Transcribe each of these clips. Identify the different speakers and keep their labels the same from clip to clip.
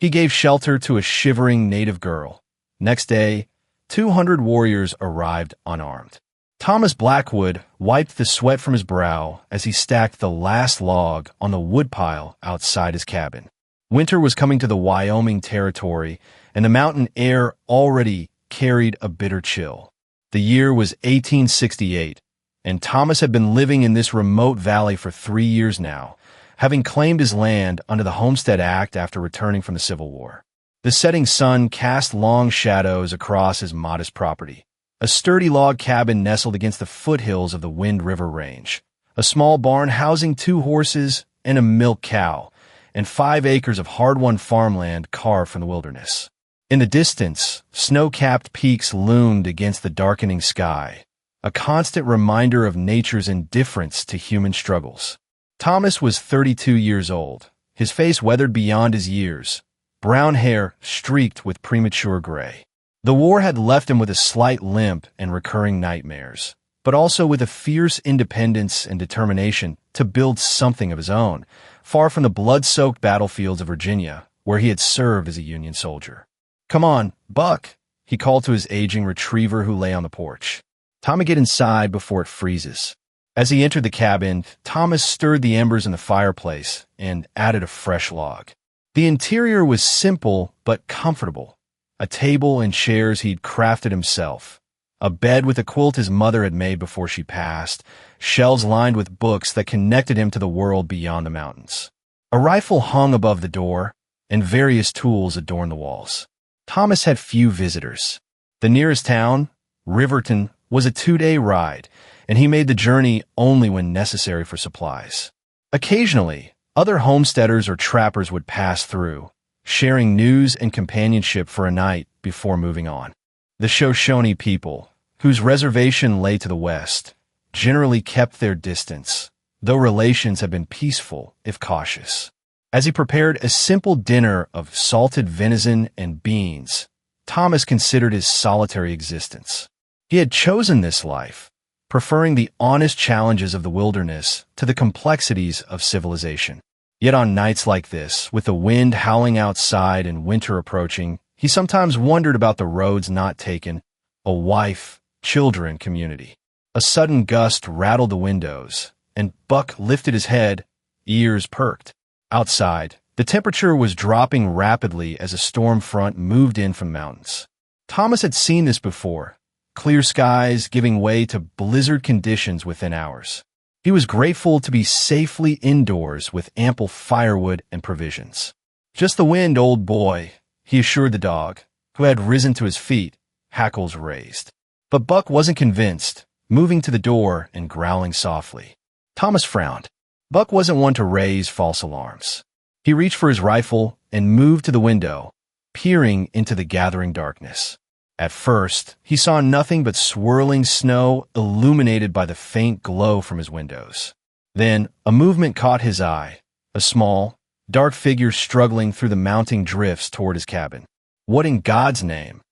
Speaker 1: He gave shelter to a shivering native girl. Next day, 200 warriors arrived unarmed. Thomas Blackwood wiped the sweat from his brow as he stacked the last log on the woodpile outside his cabin. Winter was coming to the Wyoming territory, and the mountain air already carried a bitter chill. The year was 1868, and Thomas had been living in this remote valley for 3 years now, having claimed his land under the Homestead Act after returning from the Civil War. The setting sun cast long shadows across his modest property. A sturdy log cabin nestled against the foothills of the Wind River Range, a small barn housing 2 horses and a milk cow, and 5 acres of hard-won farmland carved from the wilderness. In the distance, snow-capped peaks loomed against the darkening sky, a constant reminder of nature's indifference to human struggles. Thomas was 32 years old, his face weathered beyond his years, brown hair streaked with premature gray. The war had left him with a slight limp and recurring nightmares, but also with a fierce independence and determination to build something of his own, far from the blood-soaked battlefields of Virginia, where he had served as a Union soldier. "Come on, Buck," he called to his aging retriever who lay on the porch. "Time to get inside before it freezes." As he entered the cabin, Thomas stirred the embers in the fireplace and added a fresh log. The interior was simple but comfortable. A table and chairs he'd crafted himself, a bed with a quilt his mother had made before she passed, shelves lined with books that connected him to the world beyond the mountains. A rifle hung above the door, and various tools adorned the walls. Thomas had few visitors. The nearest town, Riverton, was a 2-day ride, and he made the journey only when necessary for supplies. Occasionally, other homesteaders or trappers would pass through, sharing news and companionship for a night before moving on. The Shoshone people, whose reservation lay to the west, generally kept their distance, though relations had been peaceful if cautious. As he prepared a simple dinner of salted venison and beans, Thomas considered his solitary existence. He had chosen this life, preferring the honest challenges of the wilderness to the complexities of civilization. Yet on nights like this, with the wind howling outside and winter approaching, he sometimes wondered about the roads not taken, a wife, children, community. A sudden gust rattled the windows, and Buck lifted his head, ears perked. Outside, the temperature was dropping rapidly as a storm front moved in from the mountains. Thomas had seen this before, clear skies giving way to blizzard conditions within hours. He was grateful to be safely indoors with ample firewood and provisions. "Just the wind, old boy," he assured the dog, who had risen to his feet, hackles raised. But Buck wasn't convinced, moving to the door and growling softly. Thomas frowned. Buck wasn't one to raise false alarms. He reached for his rifle and moved to the window, peering into the gathering darkness. At first, he saw nothing but swirling snow illuminated by the faint glow from his windows. Then, a movement caught his eye, a small, dark figure struggling through the mounting drifts toward his cabin. "What in God's name?"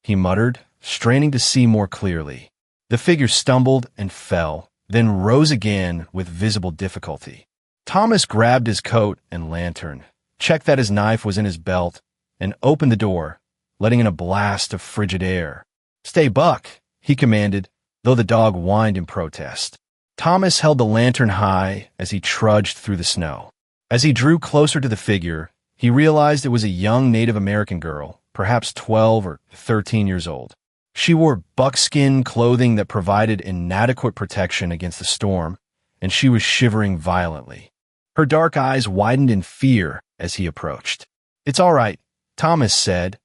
Speaker 1: he muttered, straining to see more clearly. The figure stumbled and fell, then rose again with visible difficulty. Thomas grabbed his coat and lantern, checked that his knife was in his belt, and opened the door, letting in a blast of frigid air. "Stay, Buck," he commanded, though the dog whined in protest. Thomas held the lantern high as he trudged through the snow. As he drew closer to the figure, he realized it was a young Native American girl, perhaps 12 or 13 years old. She wore buckskin clothing that provided inadequate protection against the storm, and she was shivering violently. Her dark eyes widened in fear as he approached. "It's all right," Thomas said,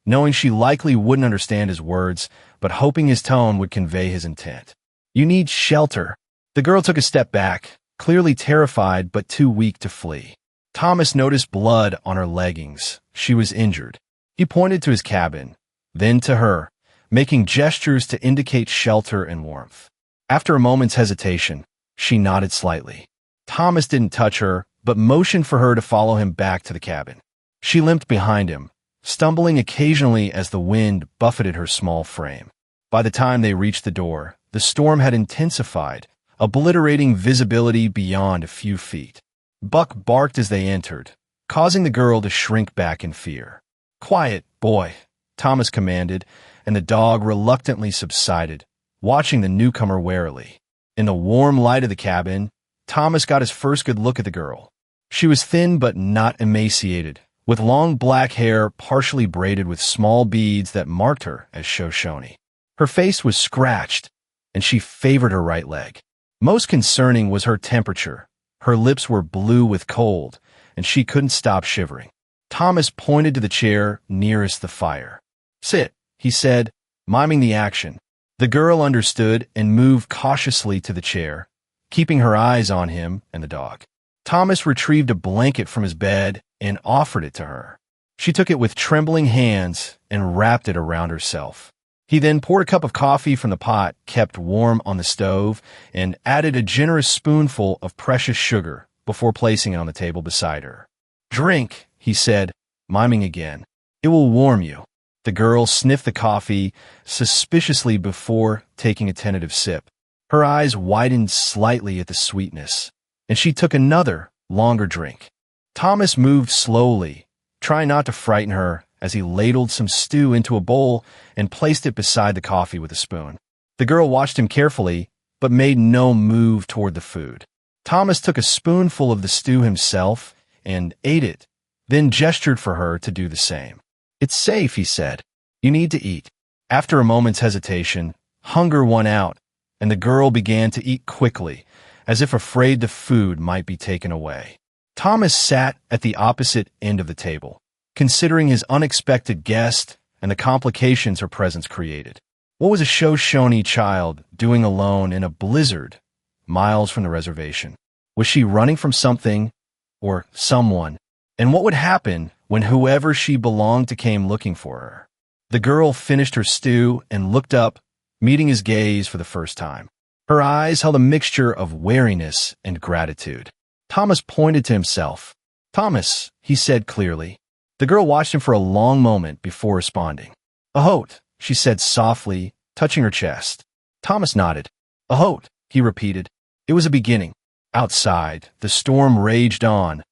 Speaker 1: knowing she likely wouldn't understand his words, but hoping his tone would convey his intent. "You need shelter." The girl took a step back, clearly terrified but too weak to flee. Thomas noticed blood on her leggings. She was injured. He pointed to his cabin, then to her, making gestures to indicate shelter and warmth. After a moment's hesitation, she nodded slightly. Thomas didn't touch her, but motioned for her to follow him back to the cabin. She limped behind him, stumbling occasionally as the wind buffeted her small frame. By the time they reached the door, the storm had intensified, obliterating visibility beyond a few feet. Buck barked as they entered, causing the girl to shrink back in fear. "Quiet, boy," Thomas commanded, and the dog reluctantly subsided, watching the newcomer warily. In the warm light of the cabin, Thomas got his first good look at the girl. She was thin but not emaciated, with long black hair partially braided with small beads that marked her as Shoshone. Her face was scratched, and she favored her right leg. Most concerning was her temperature. Her lips were blue with cold, and she couldn't stop shivering. Thomas pointed to the chair nearest the fire. "Sit," he said, miming the action. The girl understood and moved cautiously to the chair, keeping her eyes on him and the dog. Thomas retrieved a blanket from his bed and offered it to her. She took it with trembling hands and wrapped it around herself. He then poured a cup of coffee from the pot kept warm on the stove and added a generous spoonful of precious sugar before placing it on the table beside her. "Drink," he said, miming again. "It will warm you." The girl sniffed the coffee suspiciously before taking a tentative sip. Her eyes widened slightly at the sweetness, and she took another, longer drink. Thomas moved slowly, trying not to frighten her, as he ladled some stew into a bowl and placed it beside the coffee with a spoon. The girl watched him carefully, but made no move toward the food. Thomas took a spoonful of the stew himself and ate it, then gestured for her to do the same. "It's safe," he said. "You need to eat." After a moment's hesitation, hunger won out, and the girl began to eat quickly, as if afraid the food might be taken away. Thomas sat at the opposite end of the table, considering his unexpected guest and the complications her presence created. What was a Shoshone child doing alone in a blizzard miles from the reservation? Was she running from something or someone? And what would happen when whoever she belonged to came looking for her? The girl finished her stew and looked up, meeting his gaze for the first time. Her eyes held a mixture of wariness and gratitude. Thomas pointed to himself. "Thomas," he said clearly. The girl watched him for a long moment before responding. "Ahote," she said softly, touching her chest. Thomas nodded. "Ahote," he repeated. It was a beginning. Outside, the storm raged on,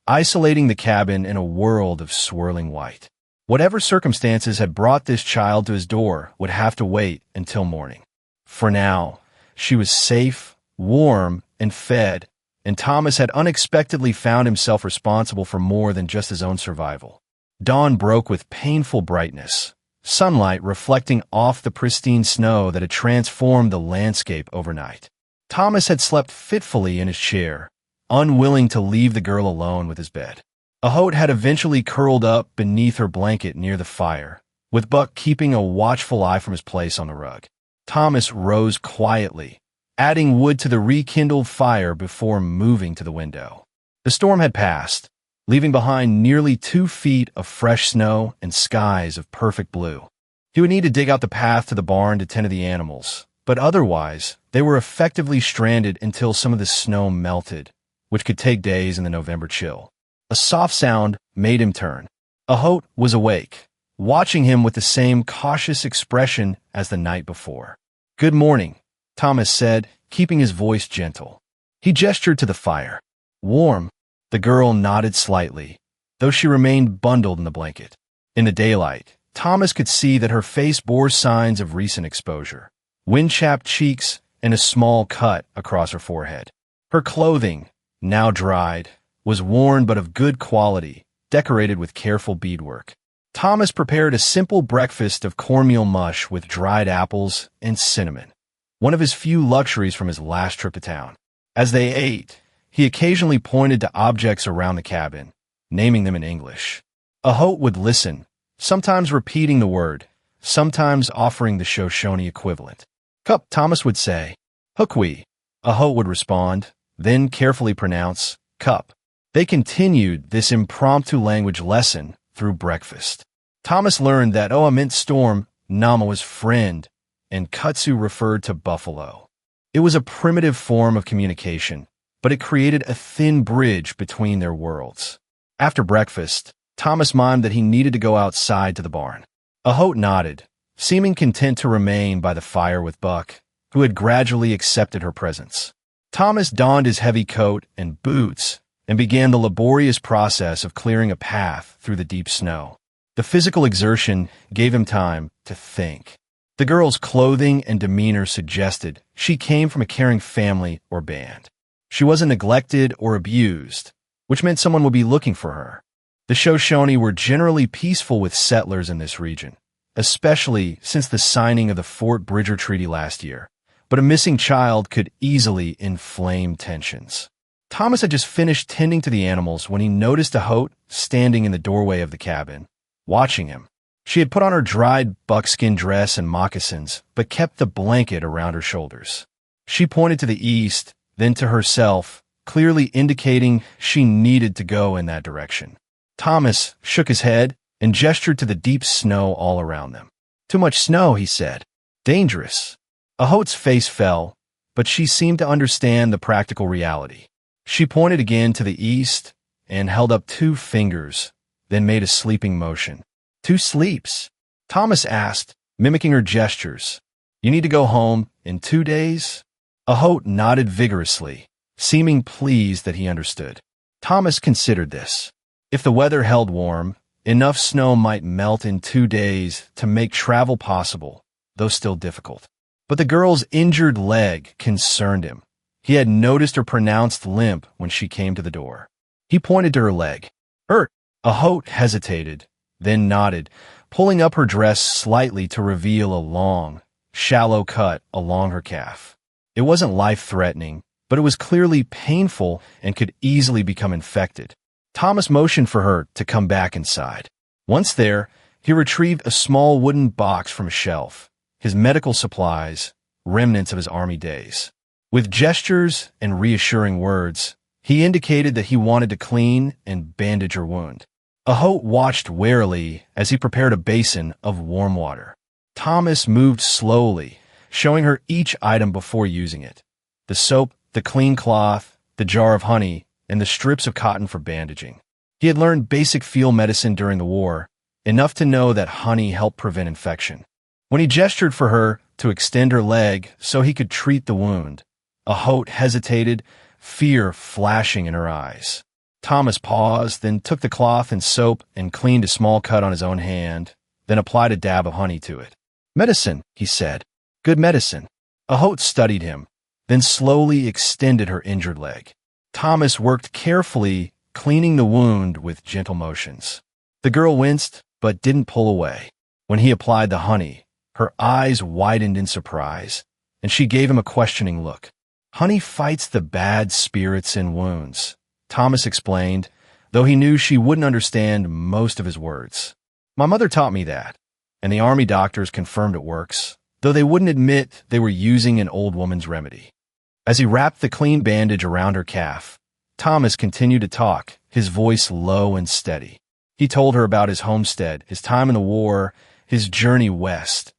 Speaker 1: isolating the cabin in a world of swirling white. Whatever circumstances had brought this child to his door would have to wait until morning. For now, she was safe, warm, and fed, and Thomas had unexpectedly found himself responsible for more than just his own survival. Dawn broke with painful brightness, sunlight reflecting off the pristine snow that had transformed the landscape overnight. Thomas had slept fitfully in his chair, unwilling to leave the girl alone with his bed. Ahote had eventually curled up beneath her blanket near the fire, with Buck keeping a watchful eye from his place on the rug. Thomas rose quietly, adding wood to the rekindled fire before moving to the window. The storm had passed, leaving behind nearly 2 feet of fresh snow and skies of perfect blue. He would need to dig out the path to the barn to tend to the animals, but otherwise, they were effectively stranded until some of the snow melted, which could take days in the November chill. A soft sound made him turn. Ahote was awake, watching him with the same cautious expression as the night before. "Good morning," Thomas said, keeping his voice gentle. He gestured to the fire. "Warm?" The girl nodded slightly, though she remained bundled in the blanket. In the daylight, Thomas could see that her face bore signs of recent exposure. Wind-chapped cheeks and a small cut across her forehead. Her clothing, now dried, was worn but of good quality, decorated with careful beadwork. Thomas prepared a simple breakfast of cornmeal mush with dried apples and cinnamon, one of his few luxuries from his last trip to town. As they ate, he occasionally pointed to objects around the cabin, naming them in English. Ahote would listen, sometimes repeating the word, sometimes offering the Shoshone equivalent. "Cup," Thomas would say. "Hookwe," Ahote would respond, then carefully pronounce, "cup." They continued this impromptu language lesson through breakfast. Thomas learned that Oa meant storm, Nama was friend, and Kutsu referred to buffalo. It was a primitive form of communication, but it created a thin bridge between their worlds. After breakfast, Thomas mimed that he needed to go outside to the barn. Ahote nodded, seeming content to remain by the fire with Buck, who had gradually accepted her presence. Thomas donned his heavy coat and boots and began the laborious process of clearing a path through the deep snow. The physical exertion gave him time to think. The girl's clothing and demeanor suggested she came from a caring family or band. She wasn't neglected or abused, which meant someone would be looking for her. The Shoshone were generally peaceful with settlers in this region, especially since the signing of the Fort Bridger Treaty last year, but a missing child could easily inflame tensions. Thomas had just finished tending to the animals when he noticed Apache standing in the doorway of the cabin, watching him. She had put on her dried buckskin dress and moccasins, but kept the blanket around her shoulders. She pointed to the east, then to herself, clearly indicating she needed to go in that direction. Thomas shook his head and gestured to the deep snow all around them. "Too much snow," he said. "Dangerous." Apache's face fell, but she seemed to understand the practical reality. She pointed again to the east and held up 2 fingers, then made a sleeping motion. "Two sleeps?" Thomas asked, mimicking her gestures. "You need to go home in 2 days?" Apache nodded vigorously, seeming pleased that he understood. Thomas considered this. If the weather held warm, enough snow might melt in 2 days to make travel possible, though still difficult. But the girl's injured leg concerned him. He had noticed her pronounced limp when she came to the door. He pointed to her leg. "Hurt." Apache hesitated, then nodded, pulling up her dress slightly to reveal a long, shallow cut along her calf. It wasn't life-threatening, but it was clearly painful and could easily become infected. Thomas motioned for her to come back inside. Once there, he retrieved a small wooden box from a shelf, his medical supplies, remnants of his army days. With gestures and reassuring words, he indicated that he wanted to clean and bandage her wound. Apache watched warily as he prepared a basin of warm water. Thomas moved slowly, showing her each item before using it: the soap, the clean cloth, the jar of honey, and the strips of cotton for bandaging. He had learned basic field medicine during the war, enough to know that honey helped prevent infection. When he gestured for her to extend her leg so he could treat the wound, Apache hesitated, fear flashing in her eyes. Thomas paused, then took the cloth and soap and cleaned a small cut on his own hand, then applied a dab of honey to it. "Medicine," he said. "Good medicine." Apache studied him, then slowly extended her injured leg. Thomas worked carefully, cleaning the wound with gentle motions. The girl winced, but didn't pull away. When he applied the honey, her eyes widened in surprise, and she gave him a questioning look. "Honey fights the bad spirits in wounds," Thomas explained, though he knew she wouldn't understand most of his words. "My mother taught me that, and the army doctors confirmed it works, though they wouldn't admit they were using an old woman's remedy." As he wrapped the clean bandage around her calf, Thomas continued to talk, his voice low and steady. He told her about his homestead, his time in the war, his journey west.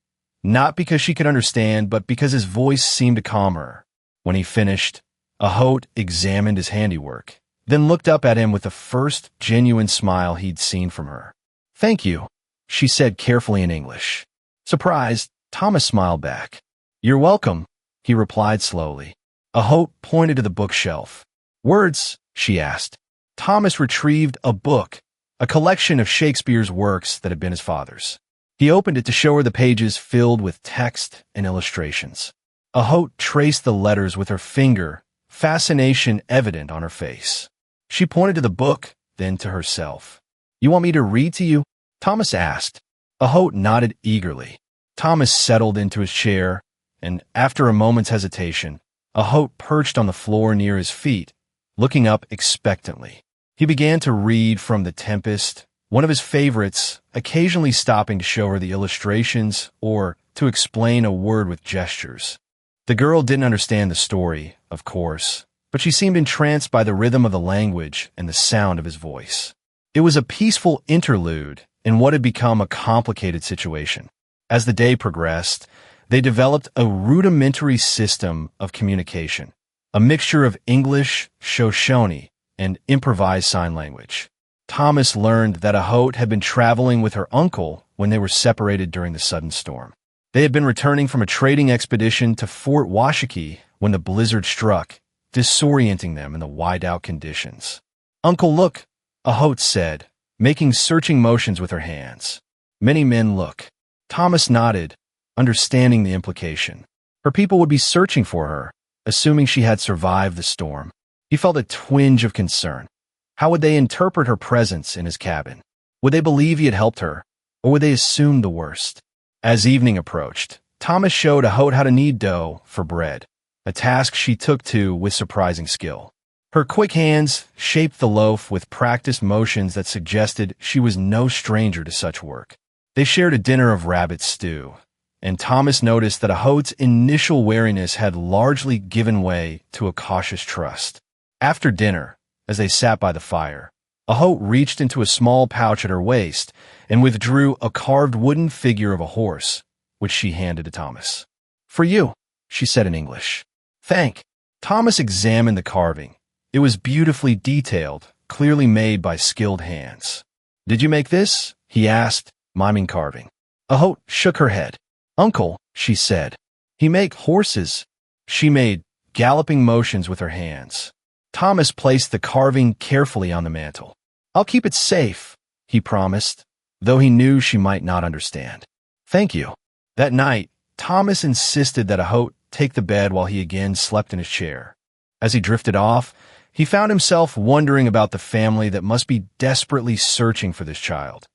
Speaker 1: Not because she could understand, but because his voice seemed to calm her. When he finished, Apache examined his handiwork, then looked up at him with the first genuine smile he'd seen from her. "Thank you," she said carefully in English. Surprised, Thomas smiled back. "You're welcome," he replied slowly. Apache pointed to the bookshelf. "Words?" she asked. Thomas retrieved a book, a collection of Shakespeare's works that had been his father's. He opened it to show her the pages filled with text and illustrations. Apache traced the letters with her finger, fascination evident on her face. She pointed to the book, then to herself. "You want me to read to you?" Thomas asked. Apache nodded eagerly. Thomas settled into his chair, and after a moment's hesitation, Apache perched on the floor near his feet, looking up expectantly. He began to read from The Tempest, one of his favorites, occasionally stopping to show her the illustrations or to explain a word with gestures. The girl didn't understand the story, of course, but she seemed entranced by the rhythm of the language and the sound of his voice. It was a peaceful interlude in what had become a complicated situation. As the day progressed, they developed a rudimentary system of communication, a mixture of English, Shoshone, and improvised sign language. Thomas learned that Apache had been traveling with her uncle when they were separated during the sudden storm. They had been returning from a trading expedition to Fort Washakie when the blizzard struck, disorienting them in the wide-out conditions. Uncle, look, Ahote said, making searching motions with her hands. Many men look. Thomas nodded, understanding the implication. Her people would be searching for her, assuming she had survived the storm. He felt a twinge of concern. How would they interpret her presence in his cabin? Would they believe he had helped her, or would they assume the worst? As evening approached, Thomas showed Ahote how to knead dough for bread, a task she took to with surprising skill. Her quick hands shaped the loaf with practiced motions that suggested she was no stranger to such work. They shared a dinner of rabbit stew, and Thomas noticed that Ahote's initial wariness had largely given way to a cautious trust. After dinner, as they sat by the fire, Ahote reached into a small pouch at her waist and withdrew a carved wooden figure of a horse, which she handed to Thomas. "For you," she said in English. "Thank." Thomas examined the carving. It was beautifully detailed, clearly made by skilled hands. "Did you make this?" he asked, miming carving. Ahote shook her head. "Uncle," she said, "he make horses." She made galloping motions with her hands. Thomas placed the carving carefully on the mantel. "I'll keep it safe," he promised, though he knew she might not understand. "Thank you." That night, Thomas insisted that Ahote take the bed while he again slept in his chair. As he drifted off, he found himself wondering about the family that must be desperately searching for this child,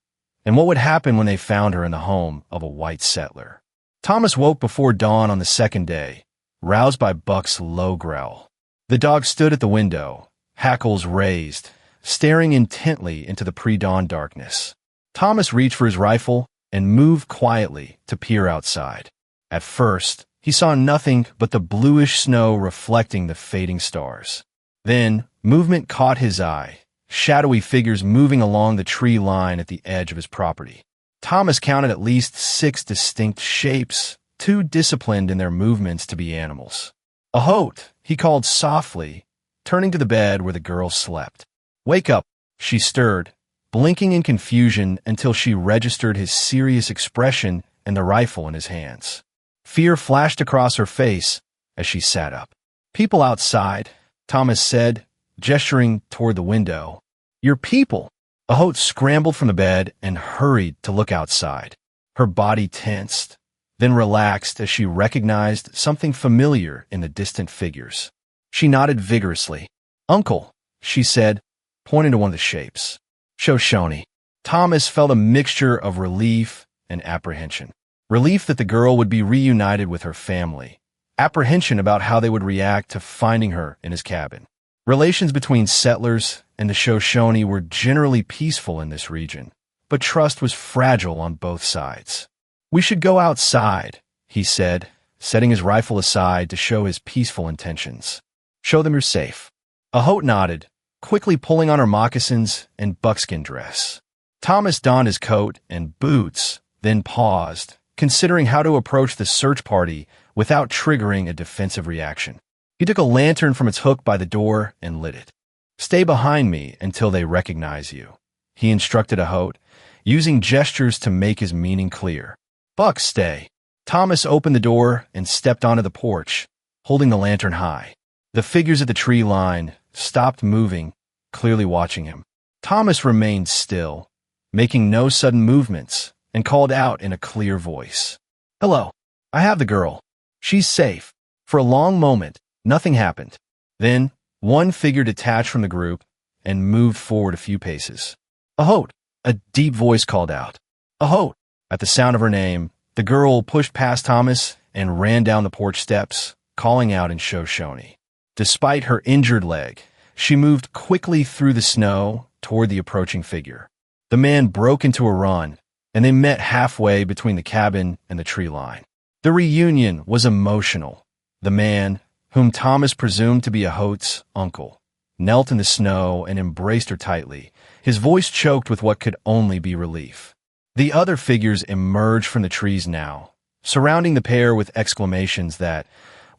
Speaker 1: and what would happen when they found her in the home of a white settler. Thomas woke before dawn on the second day, roused by Buck's low growl. The dog stood at the window, hackles raised, staring intently into the pre-dawn darkness. Thomas reached for his rifle and moved quietly to peer outside. At first, he saw nothing but the bluish snow reflecting the fading stars. Then, movement caught his eye, shadowy figures moving along the tree line at the edge of his property. Thomas counted at least 6 distinct shapes, too disciplined in their movements to be animals. "Ahote," he called softly, turning to the bed where the girl slept. "Wake up," she stirred, blinking in confusion until she registered his serious expression and the rifle in his hands. Fear flashed across her face as she sat up. "People outside," Thomas said, gesturing toward the window. "Your people." Ahote scrambled from the bed and hurried to look outside. Her body tensed, then relaxed as she recognized something familiar in the distant figures. She nodded vigorously. "Uncle," she said, pointing to one of the shapes. "Shoshone." Thomas felt a mixture of relief and apprehension. Relief that the girl would be reunited with her family. Apprehension about how they would react to finding her in his cabin. Relations between settlers and the Shoshone were generally peaceful in this region, but trust was fragile on both sides. "We should go outside," he said, setting his rifle aside to show his peaceful intentions. "Show them you're safe." Ahote nodded, quickly pulling on her moccasins and buckskin dress. Thomas donned his coat and boots, then paused, considering how to approach the search party without triggering a defensive reaction. He took a lantern from its hook by the door and lit it. "Stay behind me until they recognize you," he instructed Ahote, using gestures to make his meaning clear. "Buck, stay." Thomas opened the door and stepped onto the porch, holding the lantern high. The figures at the tree line stopped moving, clearly watching him. Thomas remained still, making no sudden movements, and called out in a clear voice. "Hello, I have the girl. She's safe." For a long moment, nothing happened. Then, one figure detached from the group and moved forward a few paces. "Ahote," a deep voice called out. "Ahote." At the sound of her name, the girl pushed past Thomas and ran down the porch steps, calling out in Shoshone. Despite her injured leg, she moved quickly through the snow toward the approaching figure. The man broke into a run, and they met halfway between the cabin and the tree line. The reunion was emotional. The man, whom Thomas presumed to be Ahote's uncle, knelt in the snow and embraced her tightly, his voice choked with what could only be relief. The other figures emerged from the trees now, surrounding the pair with exclamations that,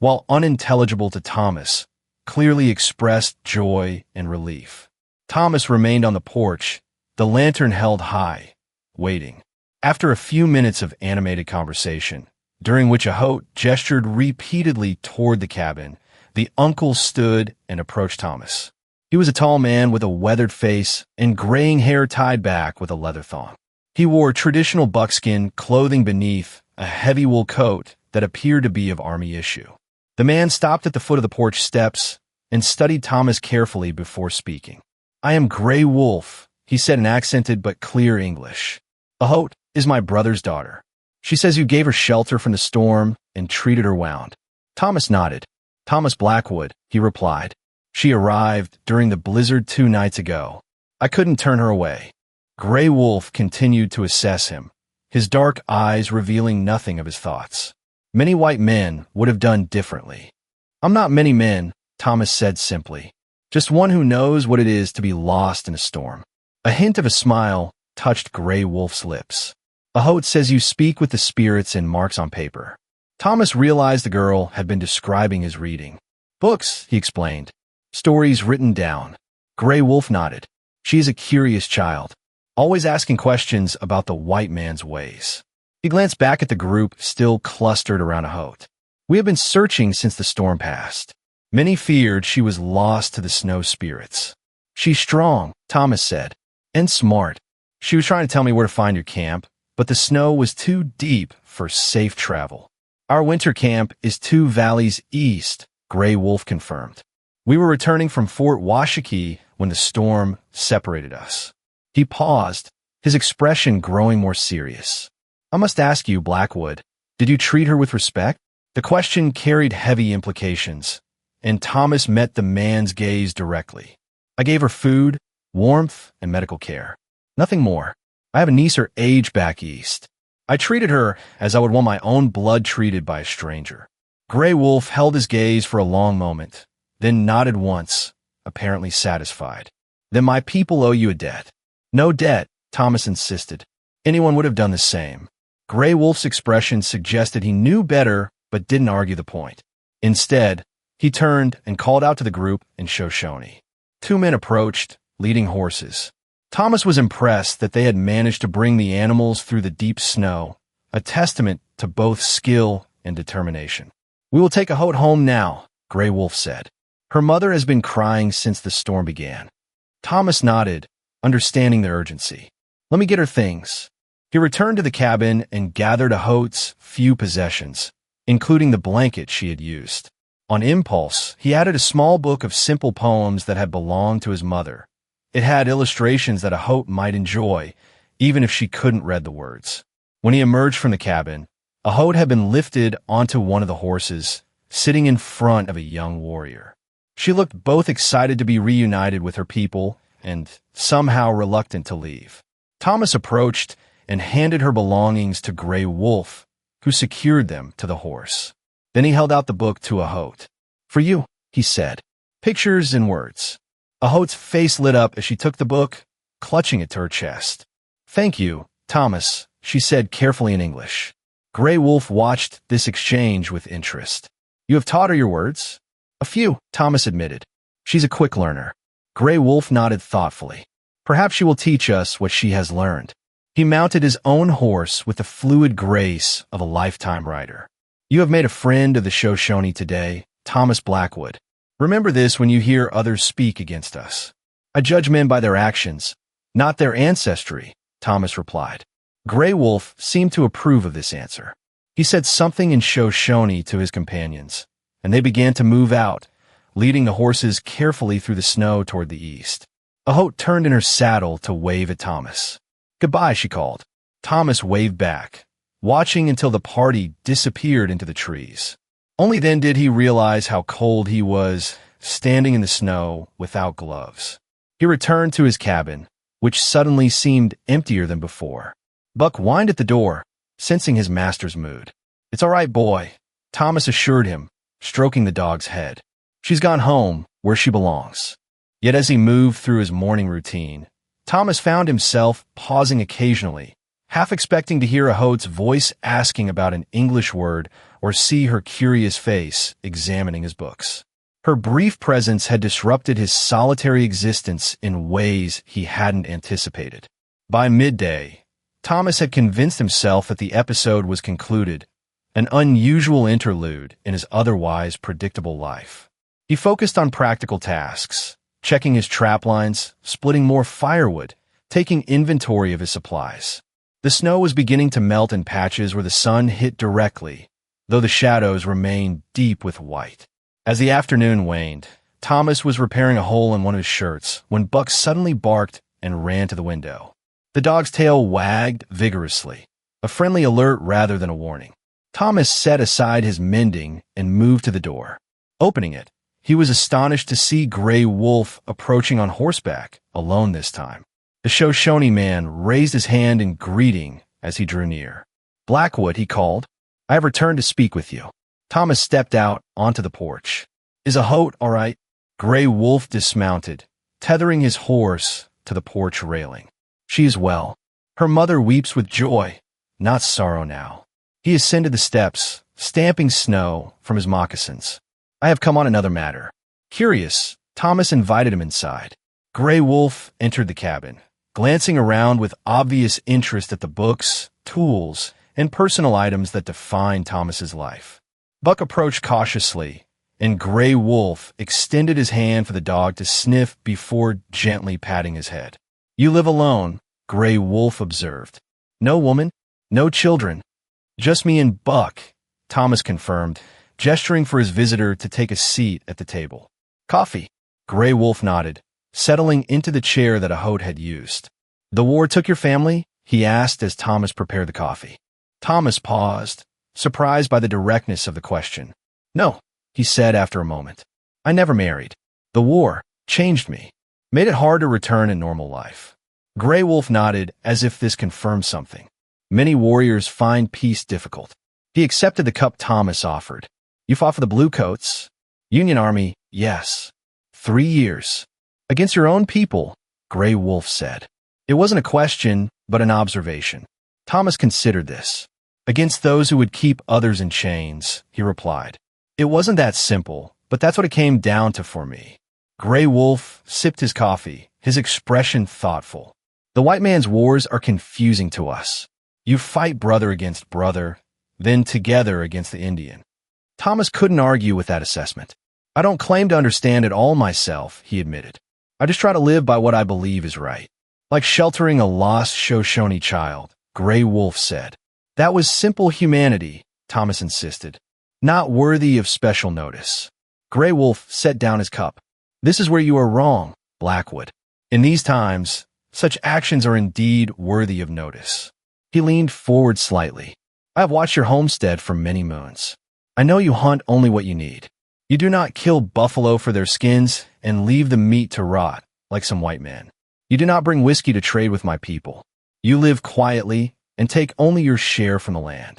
Speaker 1: while unintelligible to Thomas, clearly expressed joy and relief. Thomas remained on the porch, the lantern held high, waiting. After a few minutes of animated conversation, during which Ahote gestured repeatedly toward the cabin, the uncle stood and approached Thomas. He was a tall man with a weathered face and graying hair tied back with a leather thong. He wore traditional buckskin clothing beneath a heavy wool coat that appeared to be of army issue. The man stopped at the foot of the porch steps and studied Thomas carefully before speaking. "I am Gray Wolf," he said in accented but clear English. "Ahote is my brother's daughter. She says you gave her shelter from the storm and treated her well." Thomas nodded. "Thomas Blackwood," he replied. "She arrived during the blizzard 2 nights ago. I couldn't turn her away." Gray Wolf continued to assess him, his dark eyes revealing nothing of his thoughts. Many white men would have done differently. "I'm not many men," Thomas said simply. "Just one who knows what it is to be lost in a storm." A hint of a smile touched Gray Wolf's lips. "Ahote says you speak with the spirits and marks on paper." Thomas realized the girl had been describing his reading. "Books," he explained. "Stories written down." Gray Wolf nodded. "She is a curious child, always asking questions about the white man's ways." He glanced back at the group still clustered around Ahote. "We have been searching since the storm passed. Many feared she was lost to the snow spirits." "She's strong," Thomas said, "and smart. She was trying to tell me where to find your camp, but the snow was too deep for safe travel." "Our winter camp is 2 valleys east," Gray Wolf confirmed. "We were returning from Fort Washakie when the storm separated us." He paused, his expression growing more serious. "I must ask you, Blackwood, did you treat her with respect?" The question carried heavy implications, and Thomas met the man's gaze directly. "I gave her food, warmth, and medical care. Nothing more. I have a niece her age back east. I treated her as I would want my own blood treated by a stranger." Gray Wolf held his gaze for a long moment, then nodded once, apparently satisfied. "Then my people owe you a debt." "No debt," Thomas insisted. "Anyone would have done the same." Gray Wolf's expression suggested he knew better but didn't argue the point. Instead, he turned and called out to the group in Shoshone. 2 men approached, leading horses. Thomas was impressed that they had managed to bring the animals through the deep snow, a testament to both skill and determination. "We will take Ahote home now," Gray Wolf said. "Her mother has been crying since the storm began." Thomas nodded, understanding the urgency. "Let me get her things." He returned to the cabin and gathered Ahote's few possessions, including the blanket she had used. On impulse, he added a small book of simple poems that had belonged to his mother. It had illustrations that Ahote might enjoy, even if she couldn't read the words. When he emerged from the cabin, Ahote had been lifted onto one of the horses, sitting in front of a young warrior. She looked both excited to be reunited with her people and somehow reluctant to leave. Thomas approached and handed her belongings to Gray Wolf, who secured them to the horse. Then he held out the book to Ahote. "For you," he said. "Pictures and words." Ahote's face lit up as she took the book, clutching it to her chest. "Thank you, Thomas," she said carefully in English. Gray Wolf watched this exchange with interest. "You have taught her your words?" "A few," Thomas admitted. "She's a quick learner." Gray Wolf nodded thoughtfully. "Perhaps she will teach us what she has learned." He mounted his own horse with the fluid grace of a lifetime rider. "You have made a friend of the Shoshone today, Thomas Blackwood. Remember this when you hear others speak against us." "I judge men by their actions, not their ancestry," Thomas replied. Gray Wolf seemed to approve of this answer. He said something in Shoshone to his companions, and they began to move out, leading the horses carefully through the snow toward the east. Ahote turned in her saddle to wave at Thomas. "Goodbye," she called. Thomas waved back, watching until the party disappeared into the trees. Only then did he realize how cold he was, standing in the snow without gloves. He returned to his cabin, which suddenly seemed emptier than before. Buck whined at the door, sensing his master's mood. "It's all right, boy," Thomas assured him, stroking the dog's head. "She's gone home, where she belongs." Yet as he moved through his morning routine, Thomas found himself pausing occasionally, half expecting to hear Ahote's voice asking about an English word or see her curious face examining his books. Her brief presence had disrupted his solitary existence in ways he hadn't anticipated. By midday, Thomas had convinced himself that the episode was concluded, an unusual interlude in his otherwise predictable life. He focused on practical tasks, checking his trap lines, splitting more firewood, taking inventory of his supplies. The snow was beginning to melt in patches where the sun hit directly, though the shadows remained deep with white. As the afternoon waned, Thomas was repairing a hole in one of his shirts when Buck suddenly barked and ran to the window. The dog's tail wagged vigorously, a friendly alert rather than a warning. Thomas set aside his mending and moved to the door. Opening it, he was astonished to see Gray Wolf approaching on horseback, alone this time. The Shoshone man raised his hand in greeting as he drew near. "Blackwood," he called, "I have returned to speak with you." Thomas stepped out onto the porch. "Is a Hote all right?" Gray Wolf dismounted, tethering his horse to the porch railing. "She is well. Her mother weeps with joy, not sorrow now." He ascended the steps, stamping snow from his moccasins. "I have come on another matter." Curious, Thomas invited him inside. Gray Wolf entered the cabin, glancing around with obvious interest at the books, tools, and personal items that defined Thomas's life. Buck approached cautiously, and Gray Wolf extended his hand for the dog to sniff before gently patting his head. "You live alone," Gray Wolf observed. "No woman, no children, just me and Buck," Thomas confirmed, gesturing for his visitor to take a seat at the table. "Coffee?" Gray Wolf nodded, settling into the chair that a Hote had used. "The war took your family?" he asked as Thomas prepared the coffee. Thomas paused, surprised by the directness of the question. "No," he said after a moment. "I never married. The war changed me, made it hard to return to normal life." Gray Wolf nodded as if this confirmed something. Many warriors find peace difficult. He accepted the cup Thomas offered. "You fought for the Bluecoats?" "Union Army, yes. 3 years. Against your own people," Gray Wolf said. It wasn't a question, but an observation. Thomas considered this. "Against those who would keep others in chains," he replied. "It wasn't that simple, but that's what it came down to for me." Gray Wolf sipped his coffee, his expression thoughtful. "The white man's wars are confusing to us. You fight brother against brother, then together against the Indian." Thomas couldn't argue with that assessment. "I don't claim to understand it all myself," he admitted. "I just try to live by what I believe is right. Like sheltering a lost Shoshone child," Gray Wolf said. "That was simple humanity," Thomas insisted. "Not worthy of special notice." Gray Wolf set down his cup. "This is where you are wrong, Blackwood. In these times, such actions are indeed worthy of notice." He leaned forward slightly. "I have watched your homestead for many moons. I know you hunt only what you need. You do not kill buffalo for their skins and leave the meat to rot, like some white man. You do not bring whiskey to trade with my people. You live quietly and take only your share from the land."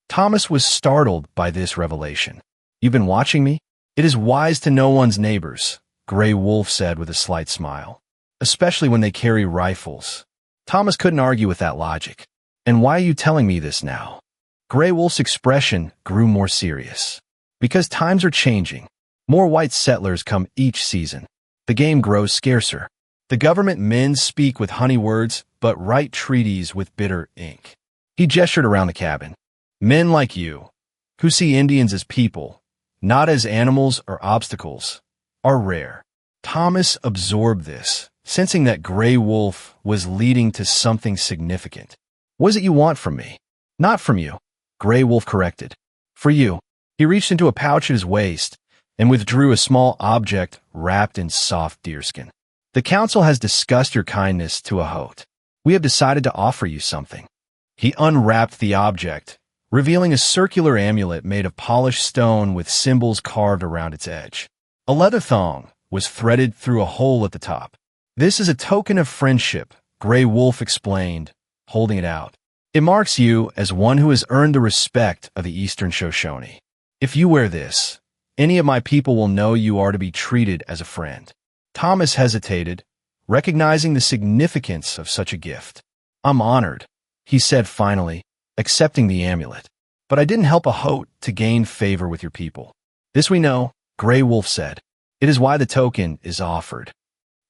Speaker 1: Thomas was startled by this revelation. "You've been watching me? It is wise to know one's neighbors," Gray Wolf said with a slight smile, "especially when they carry rifles." Thomas couldn't argue with that logic. "And why are you telling me this now?" Gray Wolf's expression grew more serious. "Because times are changing. More white settlers come each season. The game grows scarcer. The government men speak with honey words, but write treaties with bitter ink." He gestured around the cabin. "Men like you, who see Indians as people, not as animals or obstacles, are rare." Thomas absorbed this, sensing that Gray Wolf was leading to something significant. "What is it you want from me?" "Not from you," Gray Wolf corrected. "For you." He reached into a pouch at his waist and withdrew a small object wrapped in soft deerskin. "The council has discussed your kindness to a Hote. We have decided to offer you something." He unwrapped the object, revealing a circular amulet made of polished stone with symbols carved around its edge. A leather thong was threaded through a hole at the top. "This is a token of friendship," Gray Wolf explained, holding it out. "It marks you as one who has earned the respect of the Eastern Shoshone. If you wear this, any of my people will know you are to be treated as a friend." Thomas hesitated, recognizing the significance of such a gift. "I'm honored," he said finally, accepting the amulet. "But I didn't help a Hote to gain favor with your people." "This we know," Gray Wolf said. "It is why the token is offered."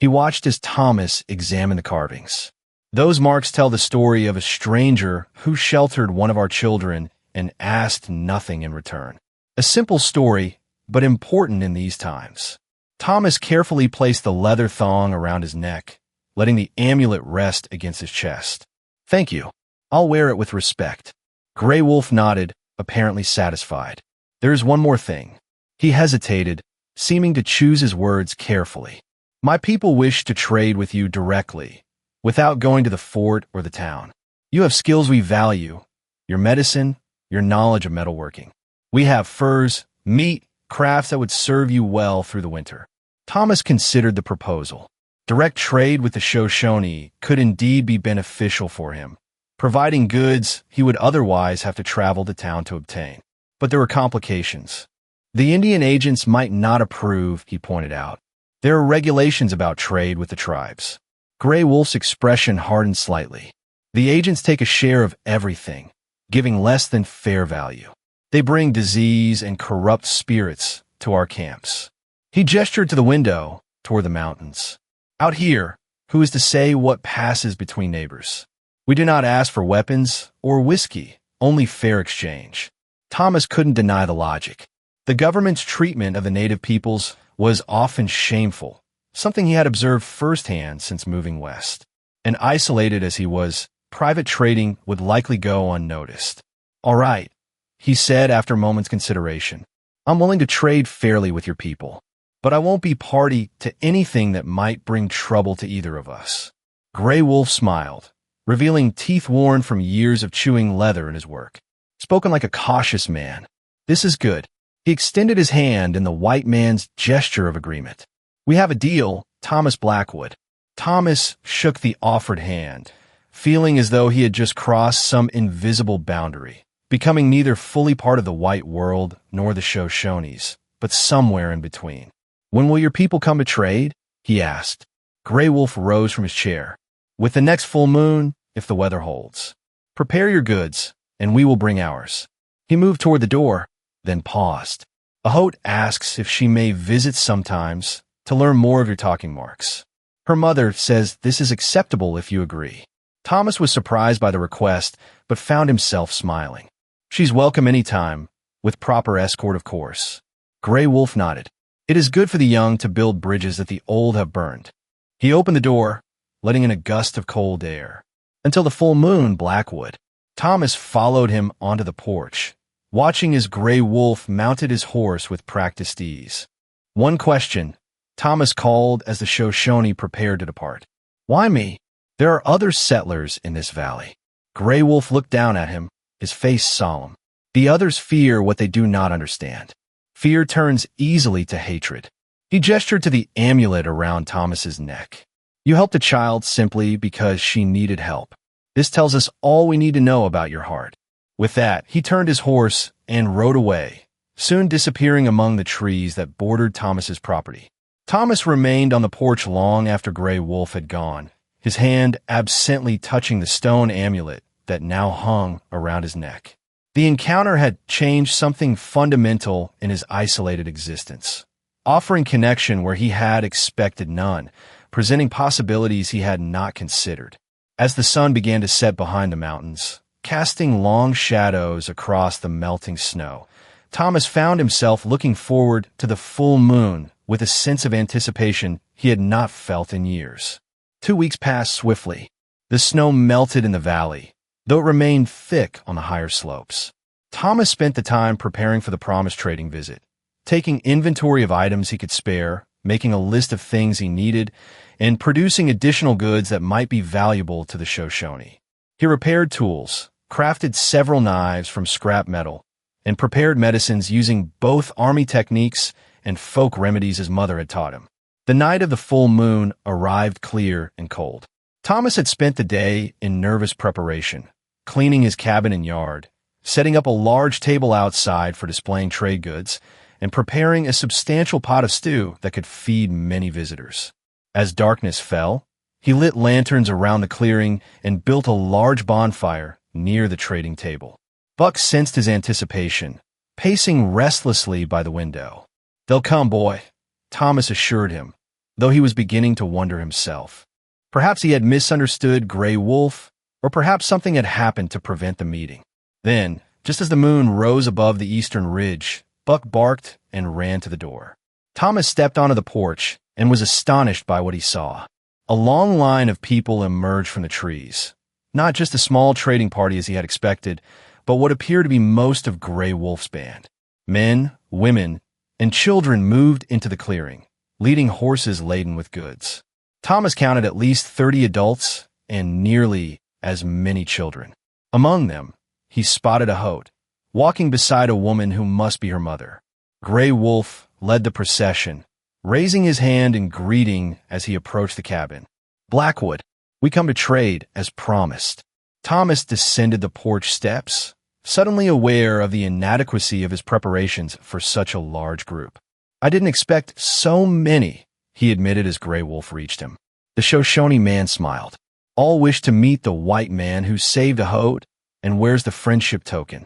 Speaker 1: He watched as Thomas examined the carvings. "Those marks tell the story of a stranger who sheltered one of our children and asked nothing in return. A simple story, but important in these times." Thomas carefully placed the leather thong around his neck, letting the amulet rest against his chest. "Thank you. I'll wear it with respect." Grey Wolf nodded, apparently satisfied. "There's one more thing." He hesitated, seeming to choose his words carefully. "My people wish to trade with you directly, without going to the fort or the town. You have skills we value, your medicine, your knowledge of metalworking. We have furs, meat, crafts that would serve you well through the winter." Thomas considered the proposal. Direct trade with the Shoshone could indeed be beneficial for him, providing goods he would otherwise have to travel to town to obtain. But there were complications. The Indian agents might not approve, he pointed out. There are regulations about trade with the tribes. Grey Wolf's expression hardened slightly. The agents take a share of everything, giving less than fair value. They bring disease and corrupt spirits to our camps. He gestured to the window, toward the mountains. "Out here, who is to say what passes between neighbors? We do not ask for weapons or whiskey, only fair exchange." Thomas couldn't deny the logic. The government's treatment of the native peoples was often shameful, something he had observed firsthand since moving west. And isolated as he was, private trading would likely go unnoticed. "All right," he said after a moment's consideration. "I'm willing to trade fairly with your people, but I won't be party to anything that might bring trouble to either of us." Grey Wolf smiled, revealing teeth worn from years of chewing leather in his work. Spoken like a cautious man. "This is good." He extended his hand in the white man's gesture of agreement. "We have a deal, Thomas Blackwood." Thomas shook the offered hand, feeling as though he had just crossed some invisible boundary, becoming neither fully part of the white world nor the Shoshones, but somewhere in between. "When will your people come to trade?" he asked. Grey Wolf rose from his chair. "With the next full moon, if the weather holds. Prepare your goods, and we will bring ours." He moved toward the door, then paused. "Ahote asks if she may visit sometimes to learn more of your talking marks. Her mother says this is acceptable if you agree." Thomas was surprised by the request, but found himself smiling. "She's welcome any time, with proper escort, of course." Grey Wolf nodded. "It is good for the young to build bridges that the old have burned." He opened the door, letting in a gust of cold air. "Until the full moon, Blackwood." Thomas followed him onto the porch, watching as Grey Wolf mounted his horse with practiced ease. "One question," Thomas called as the Shoshone prepared to depart. "Why me? There are other settlers in this valley." Grey Wolf looked down at him, his face solemn. "The others fear what they do not understand. Fear turns easily to hatred." He gestured to the amulet around Thomas's neck. "You helped a child simply because she needed help. This tells us all we need to know about your heart." With that, he turned his horse and rode away, soon disappearing among the trees that bordered Thomas's property. Thomas remained on the porch long after Grey Wolf had gone, his hand absently touching the stone amulet that now hung around his neck. The encounter had changed something fundamental in his isolated existence, offering connection where he had expected none, presenting possibilities he had not considered. As the sun began to set behind the mountains, casting long shadows across the melting snow, Thomas found himself looking forward to the full moon with a sense of anticipation he had not felt in years. 2 weeks passed swiftly. The snow melted in the valley, though it remained thick on the higher slopes. Thomas spent the time preparing for the promised trading visit, taking inventory of items he could spare, making a list of things he needed, and producing additional goods that might be valuable to the Shoshone. He repaired tools, crafted several knives from scrap metal, and prepared medicines using both army techniques and folk remedies his mother had taught him. The night of the full moon arrived clear and cold. Thomas had spent the day in nervous preparation, cleaning his cabin and yard, setting up a large table outside for displaying trade goods, and preparing a substantial pot of stew that could feed many visitors. As darkness fell, he lit lanterns around the clearing and built a large bonfire near the trading table. Buck sensed his anticipation, pacing restlessly by the window. "They'll come, boy," Thomas assured him, though he was beginning to wonder himself. Perhaps he had misunderstood Grey Wolf, or perhaps something had happened to prevent the meeting. Then, just as the moon rose above the eastern ridge, Buck barked and ran to the door. Thomas stepped onto the porch and was astonished by what he saw. A long line of people emerged from the trees. Not just a small trading party as he had expected, but what appeared to be most of Grey Wolf's band. Men, women, and children moved into the clearing, leading horses laden with goods. Thomas counted at least 30 adults and nearly as many children. Among them, he spotted Apache, walking beside a woman who must be her mother. Grey Wolf led the procession, raising his hand in greeting as he approached the cabin. "Blackwood, we come to trade, as promised." Thomas descended the porch steps, suddenly aware of the inadequacy of his preparations for such a large group. "I didn't expect so many," he admitted as Grey Wolf reached him. The Shoshone man smiled. "All wish to meet the white man who saved Apache and wears the friendship token."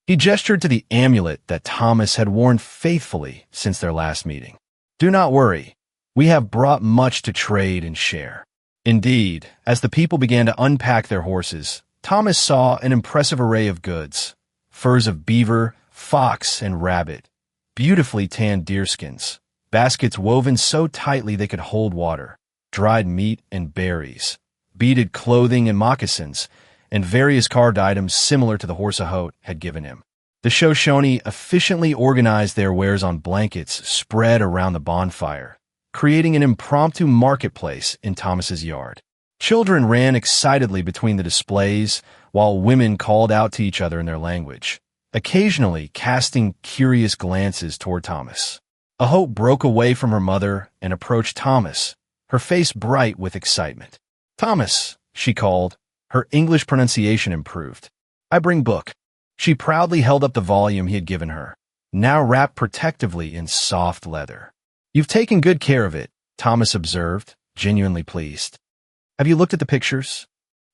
Speaker 1: He gestured to the amulet that Thomas had worn faithfully since their last meeting. "Do not worry. We have brought much to trade and share." Indeed, as the people began to unpack their horses, Thomas saw an impressive array of goods: furs of beaver, fox, and rabbit, beautifully tanned deerskins, baskets woven so tightly they could hold water, dried meat and berries, beaded clothing and moccasins, and various carved items similar to the horse Apache had given him. The Shoshone efficiently organized their wares on blankets spread around the bonfire, creating an impromptu marketplace in Thomas's yard. Children ran excitedly between the displays, while women called out to each other in their language, occasionally casting curious glances toward Thomas. Apache broke away from her mother and approached Thomas, her face bright with excitement. "Thomas," she called. Her English pronunciation improved. "I bring book." She proudly held up the volume he had given her, now wrapped protectively in soft leather. "You've taken good care of it," Thomas observed, genuinely pleased. "Have you looked at the pictures?"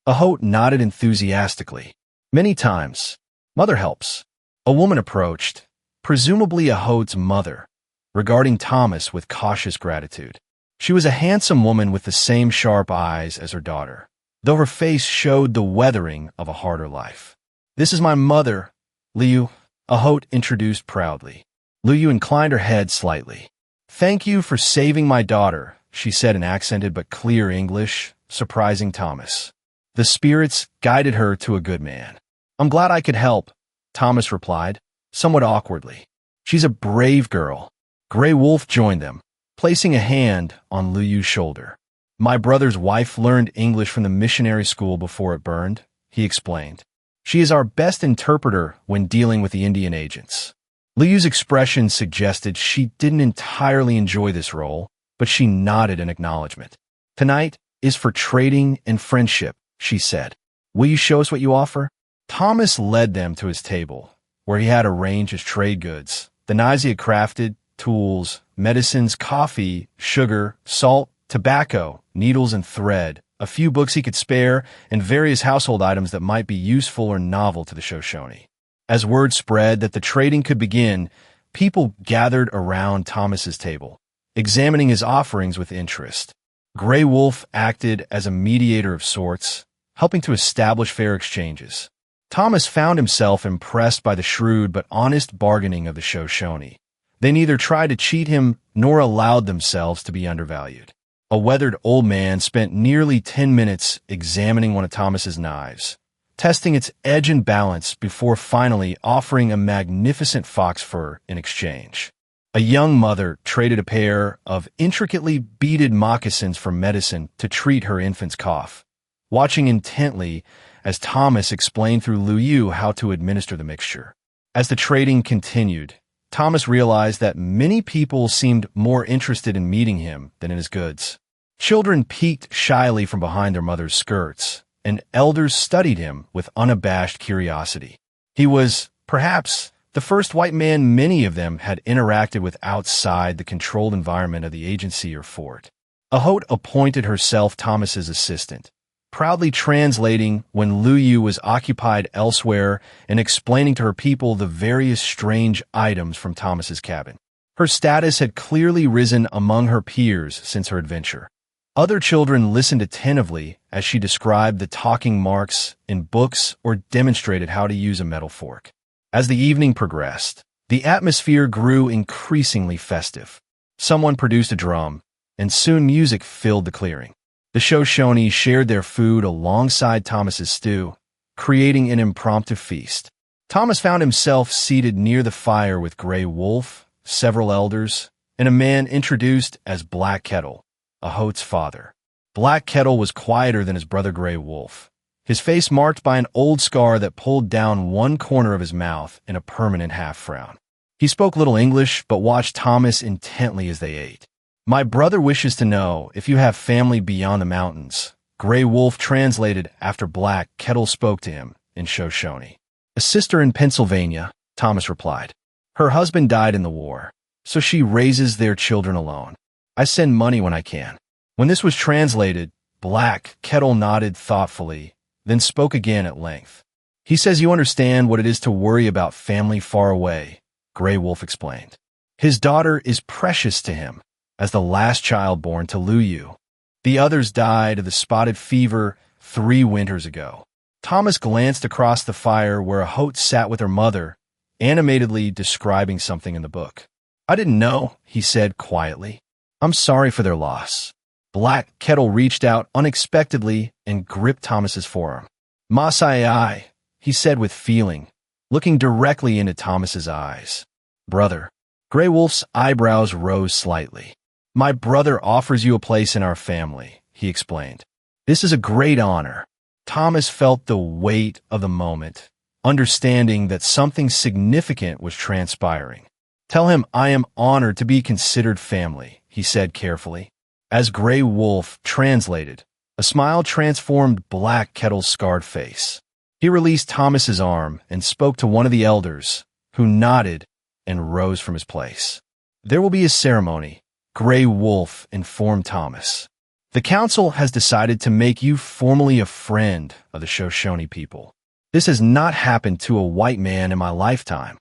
Speaker 1: Apache nodded enthusiastically. "Many times. Mother helps." A woman approached, presumably Apache's mother, regarding Thomas with cautious gratitude. She was a handsome woman with the same sharp eyes as her daughter, though her face showed the weathering of a harder life. "This is my mother, Liu," Apache introduced proudly. Liu inclined her head slightly. "Thank you for saving my daughter," she said in accented but clear English, surprising Thomas. The spirits guided her to a good man. "I'm glad I could help," Thomas replied, somewhat awkwardly. "She's a brave girl." Grey Wolf joined them, placing a hand on Liu's shoulder. "My brother's wife learned English from the missionary school before it burned," he explained. "She is our best interpreter when dealing with the Indian agents." Liu's expression suggested she didn't entirely enjoy this role, but she nodded in acknowledgement. "Tonight is for trading and friendship," she said. "Will you show us what you offer?" Thomas led them to his table, where he had a range of trade goods, the knives he had crafted, tools, medicines, coffee, sugar, salt, tobacco, needles and thread, a few books he could spare, and various household items that might be useful or novel to the Shoshone. As word spread that the trading could begin, people gathered around Thomas's table, examining his offerings with interest. Grey Wolf acted as a mediator of sorts, helping to establish fair exchanges. Thomas found himself impressed by the shrewd but honest bargaining of the Shoshone. They neither tried to cheat him nor allowed themselves to be undervalued. A weathered old man spent nearly 10 minutes examining one of Thomas's knives, testing its edge and balance before finally offering a magnificent fox fur in exchange. A young mother traded a pair of intricately beaded moccasins for medicine to treat her infant's cough, watching intently as Thomas explained through Liu how to administer the mixture. As the trading continued, Thomas realized that many people seemed more interested in meeting him than in his goods. Children peeked shyly from behind their mother's skirts, and elders studied him with unabashed curiosity. He was, perhaps, the first white man many of them had interacted with outside the controlled environment of the agency or fort. Apache appointed herself Thomas's assistant, proudly translating when Liu was occupied elsewhere and explaining to her people the various strange items from Thomas's cabin. Her status had clearly risen among her peers since her adventure. Other children listened attentively as she described the talking marks in books or demonstrated how to use a metal fork. As the evening progressed, the atmosphere grew increasingly festive. Someone produced a drum, and soon music filled the clearing. The Shoshone shared their food alongside Thomas's stew, creating an impromptu feast. Thomas found himself seated near the fire with Gray Wolf, several elders, and a man introduced as Black Kettle, Ahot's father. Black Kettle was quieter than his brother Gray Wolf, his face marked by an old scar that pulled down one corner of his mouth in a permanent half-frown. He spoke little English but watched Thomas intently as they ate. "My brother wishes to know if you have family beyond the mountains," Gray Wolf translated after Black Kettle spoke to him in Shoshone. "A sister in Pennsylvania," Thomas replied. "Her husband died in the war, so she raises their children alone. I send money when I can." When this was translated, Black Kettle nodded thoughtfully, then spoke again at length. "He says you understand what it is to worry about family far away," Gray Wolf explained. "His daughter is precious to him, as the last child born to Luyu. The others died of the spotted fever 3 winters ago." Thomas glanced across the fire where Ahot sat with her mother, animatedly describing something in the book. "I didn't know," he said quietly. "I'm sorry for their loss." Black Kettle reached out unexpectedly and gripped Thomas's forearm. "Masai," he said with feeling, looking directly into Thomas's eyes. "Brother." Gray Wolf's eyebrows rose slightly. "My brother offers you a place in our family," he explained. "This is a great honor." Thomas felt the weight of the moment, understanding that something significant was transpiring. "Tell him I am honored to be considered family," he said carefully. As Gray Wolf translated, a smile transformed Black Kettle's scarred face. He released Thomas's arm and spoke to one of the elders, who nodded and rose from his place. "There will be a ceremony," Gray Wolf informed Thomas. "The council has decided to make you formally a friend of the Shoshone people. This has not happened to a white man in my lifetime."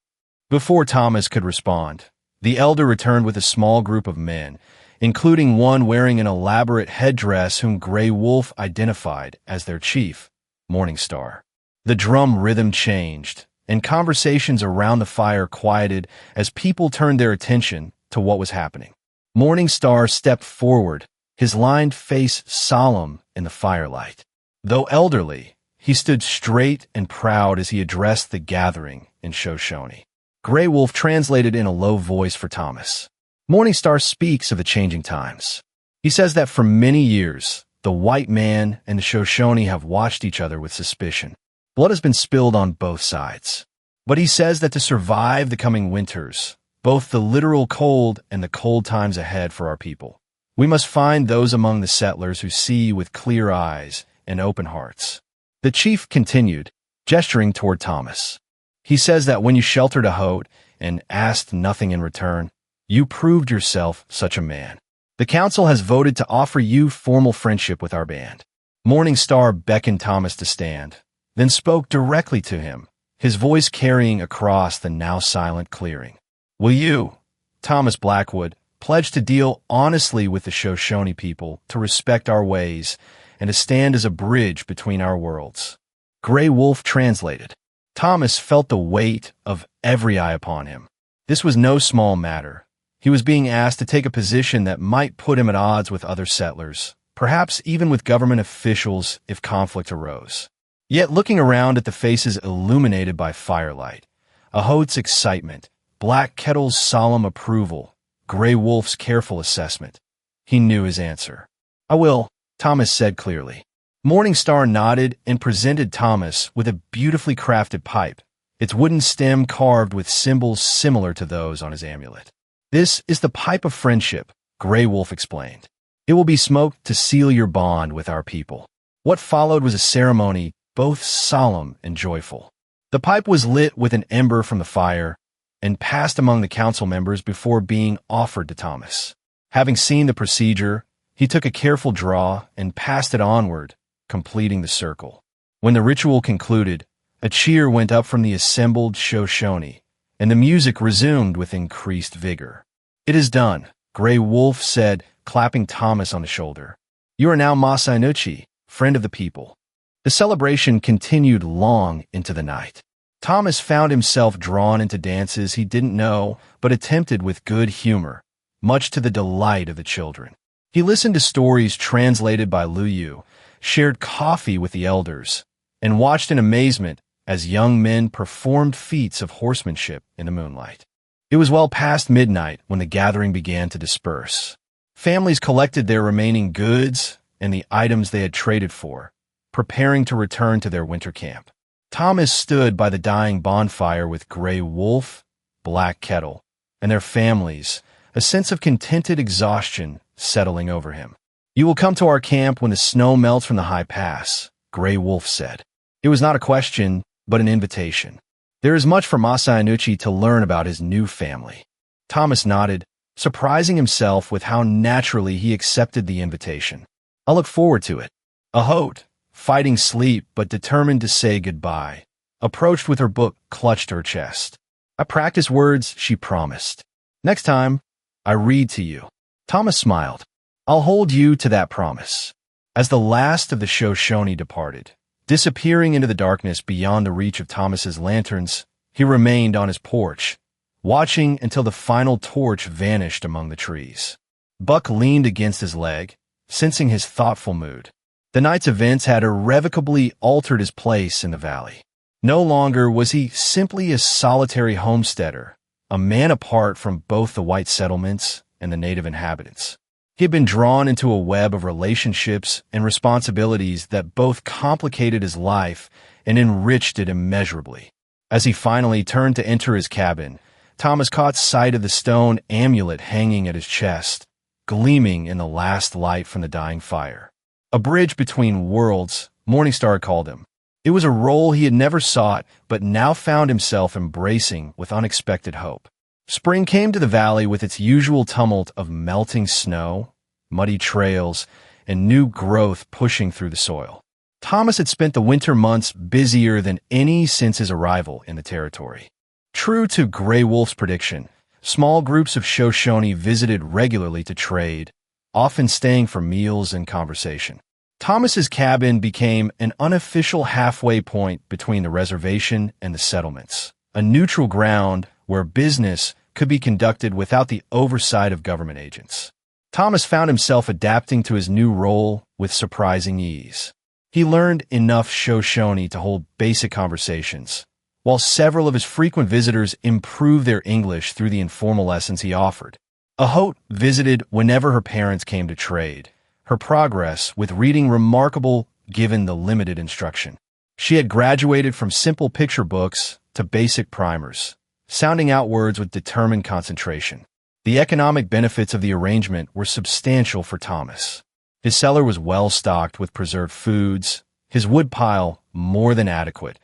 Speaker 1: Before Thomas could respond, the elder returned with a small group of men, including one wearing an elaborate headdress whom Gray Wolf identified as their chief, Morningstar. The drum rhythm changed, and conversations around the fire quieted as people turned their attention to what was happening. Morningstar stepped forward, his lined face solemn in the firelight. Though elderly, he stood straight and proud as he addressed the gathering in Shoshone. Gray Wolf translated in a low voice for Thomas. Morningstar speaks of the changing times. He says that for many years, the white man and the Shoshone have watched each other with suspicion. Blood has been spilled on both sides. But he says that to survive the coming winters, both the literal cold and the cold times ahead for our people, we must find those among the settlers who see with clear eyes and open hearts. The chief continued, gesturing toward Thomas. He says that when you sheltered Ahot and asked nothing in return, you proved yourself such a man. The council has voted to offer you formal friendship with our band. Morningstar beckoned Thomas to stand, then spoke directly to him, his voice carrying across the now silent clearing. Will you, Thomas Blackwood, pledge to deal honestly with the Shoshone people, to respect our ways, and to stand as a bridge between our worlds? Gray Wolf translated. Thomas felt the weight of every eye upon him. This was no small matter. He was being asked to take a position that might put him at odds with other settlers, perhaps even with government officials if conflict arose. Yet looking around at the faces illuminated by firelight, Ahot's excitement, Black Kettle's solemn approval, Gray Wolf's careful assessment, he knew his answer. I will, Thomas said clearly. Morningstar nodded and presented Thomas with a beautifully crafted pipe, its wooden stem carved with symbols similar to those on his amulet. This is the pipe of friendship, Gray Wolf explained. It will be smoked to seal your bond with our people. What followed was a ceremony both solemn and joyful. The pipe was lit with an ember from the fire and passed among the council members before being offered to Thomas. Having seen the procedure, he took a careful draw and passed it onward, completing the circle. When the ritual concluded, a cheer went up from the assembled Shoshone, and the music resumed with increased vigor. It is done, Gray Wolf said, clapping Thomas on the shoulder. You are now Masainuchi, friend of the people. The celebration continued long into the night. Thomas found himself drawn into dances he didn't know, but attempted with good humor, much to the delight of the children. He listened to stories translated by Lu Yu, shared coffee with the elders, and watched in amazement as young men performed feats of horsemanship in the moonlight. It was well past midnight when the gathering began to disperse. Families collected their remaining goods and the items they had traded for, preparing to return to their winter camp. Thomas stood by the dying bonfire with Gray Wolf, Black Kettle, and their families, a sense of contented exhaustion settling over him. "You will come to our camp when the snow melts from the high pass," Gray Wolf said. It was not a question, but an invitation. There is much for Masainuchi to learn about his new family. Thomas nodded, surprising himself with how naturally he accepted the invitation. "I'll look forward to it." Ahote, fighting sleep but determined to say goodbye, approached with her book clutched to her chest. "I practice words," she promised. "Next time, I read to you." Thomas smiled. "I'll hold you to that promise." As the last of the Shoshone departed, disappearing into the darkness beyond the reach of Thomas's lanterns, he remained on his porch, watching until the final torch vanished among the trees. Buck leaned against his leg, sensing his thoughtful mood. The night's events had irrevocably altered his place in the valley. No longer was he simply a solitary homesteader, a man apart from both the white settlements and the native inhabitants. He had been drawn into a web of relationships and responsibilities that both complicated his life and enriched it immeasurably. As he finally turned to enter his cabin, Thomas caught sight of the stone amulet hanging at his chest, gleaming in the last light from the dying fire. A bridge between worlds, Morningstar called him. It was a role he had never sought, but now found himself embracing with unexpected hope. Spring came to the valley with its usual tumult of melting snow, muddy trails, and new growth pushing through the soil. Thomas had spent the winter months busier than any since his arrival in the territory. True to Gray Wolf's prediction, small groups of Shoshone visited regularly to trade, often staying for meals and conversation. Thomas's cabin became an unofficial halfway point between the reservation and the settlements, a neutral ground where business could be conducted without the oversight of government agents. Thomas found himself adapting to his new role with surprising ease. He learned enough Shoshone to hold basic conversations, while several of his frequent visitors improved their English through the informal lessons he offered. Ahote visited whenever her parents came to trade, her progress with reading remarkable given the limited instruction. She had graduated from simple picture books to basic primers, sounding out words with determined concentration. The economic benefits of the arrangement were substantial for Thomas. His cellar was well stocked with preserved foods, his woodpile more than adequate,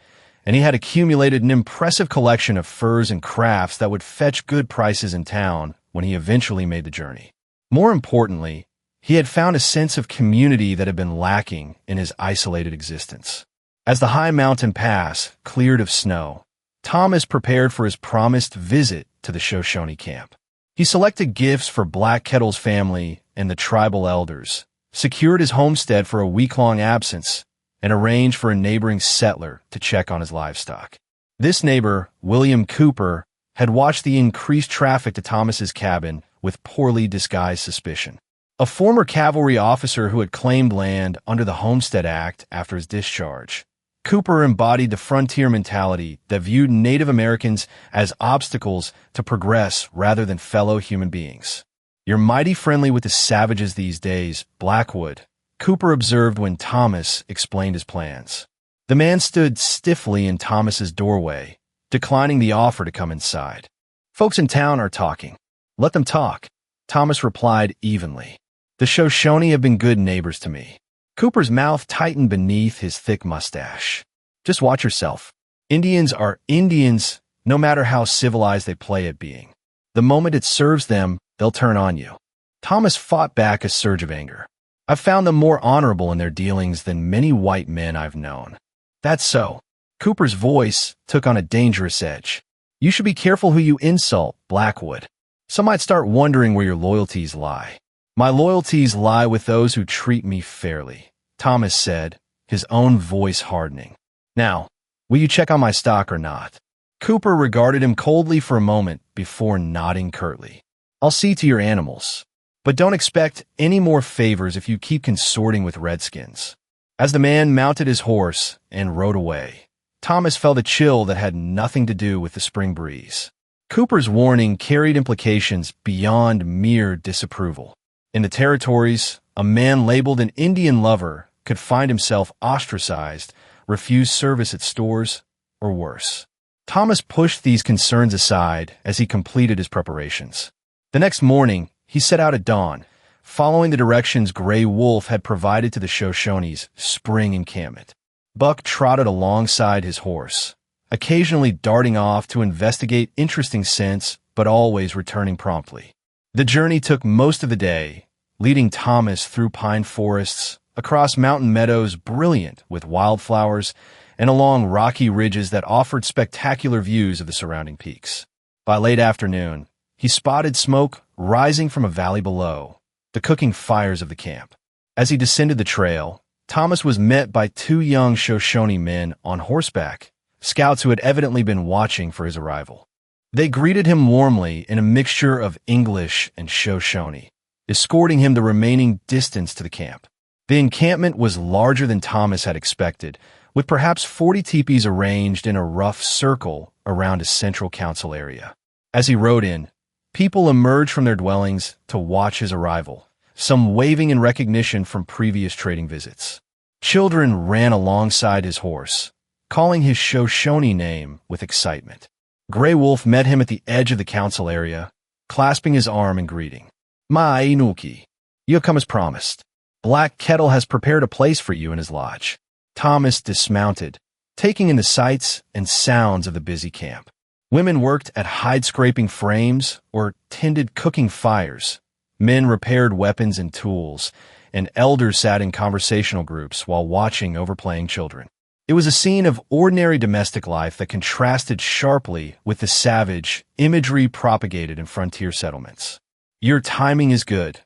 Speaker 1: and he had accumulated an impressive collection of furs and crafts that would fetch good prices in town when he eventually made the journey. More importantly, he had found a sense of community that had been lacking in his isolated existence. As the high mountain pass cleared of snow, Thomas prepared for his promised visit to the Shoshone camp. He selected gifts for Black Kettle's family and the tribal elders, secured his homestead for a week-long absence, and arranged for a neighboring settler to check on his livestock. This neighbor, William Cooper, had watched the increased traffic to Thomas's cabin with poorly disguised suspicion. A former cavalry officer who had claimed land under the Homestead Act after his discharge, Cooper embodied the frontier mentality that viewed Native Americans as obstacles to progress rather than fellow human beings. "You're mighty friendly with the savages these days, Blackwood," Cooper observed when Thomas explained his plans. The man stood stiffly in Thomas's doorway, declining the offer to come inside. "Folks in town are talking. Let them talk," Thomas replied evenly. "The Shoshone have been good neighbors to me." Cooper's mouth tightened beneath his thick mustache. "Just watch yourself. Indians are Indians, no matter how civilized they play at being. The moment it serves them, they'll turn on you." Thomas fought back a surge of anger. "I've found them more honorable in their dealings than many white men I've known." "That's so." Cooper's voice took on a dangerous edge. "You should be careful who you insult, Blackwood. Some might start wondering where your loyalties lie." "My loyalties lie with those who treat me fairly," Thomas said, his own voice hardening. "Now, will you check on my stock or not?" Cooper regarded him coldly for a moment before nodding curtly. I'll see to your animals. But don't expect any more favors if you keep consorting with redskins." As the man mounted his horse and rode away, Thomas felt a chill that had nothing to do with the spring breeze. Cooper's warning carried implications beyond mere disapproval. In the territories, a man labeled an Indian lover could find himself ostracized, refuse service at stores, or worse. Thomas pushed these concerns aside as he completed his preparations. The next morning, he set out at dawn, following the directions Gray Wolf had provided to the Shoshone's spring encampment. Buck trotted alongside his horse, occasionally darting off to investigate interesting scents, but always returning promptly. The journey took most of the day, leading Thomas through pine forests, across mountain meadows brilliant with wildflowers, and along rocky ridges that offered spectacular views of the surrounding peaks. By late afternoon, he spotted smoke rising from a valley below, the cooking fires of the camp. As he descended the trail, Thomas was met by two young Shoshone men on horseback, scouts who had evidently been watching for his arrival. They greeted him warmly in a mixture of English and Shoshone, escorting him the remaining distance to the camp. The encampment was larger than Thomas had expected, with perhaps 40 teepees arranged in a rough circle around a central council area. As he rode in, people emerged from their dwellings to watch his arrival, some waving in recognition from previous trading visits. Children ran alongside his horse, calling his Shoshone name with excitement. Gray Wolf met him at the edge of the council area, clasping his arm in greeting. "Ma Inuki, you have come as promised. Black Kettle has prepared a place for you in his lodge." Thomas dismounted, taking in the sights and sounds of the busy camp. Women worked at hide-scraping frames or tended cooking fires. Men repaired weapons and tools, and elders sat in conversational groups while watching overplaying children. It was a scene of ordinary domestic life that contrasted sharply with the savage imagery propagated in frontier settlements. "Your timing is good,"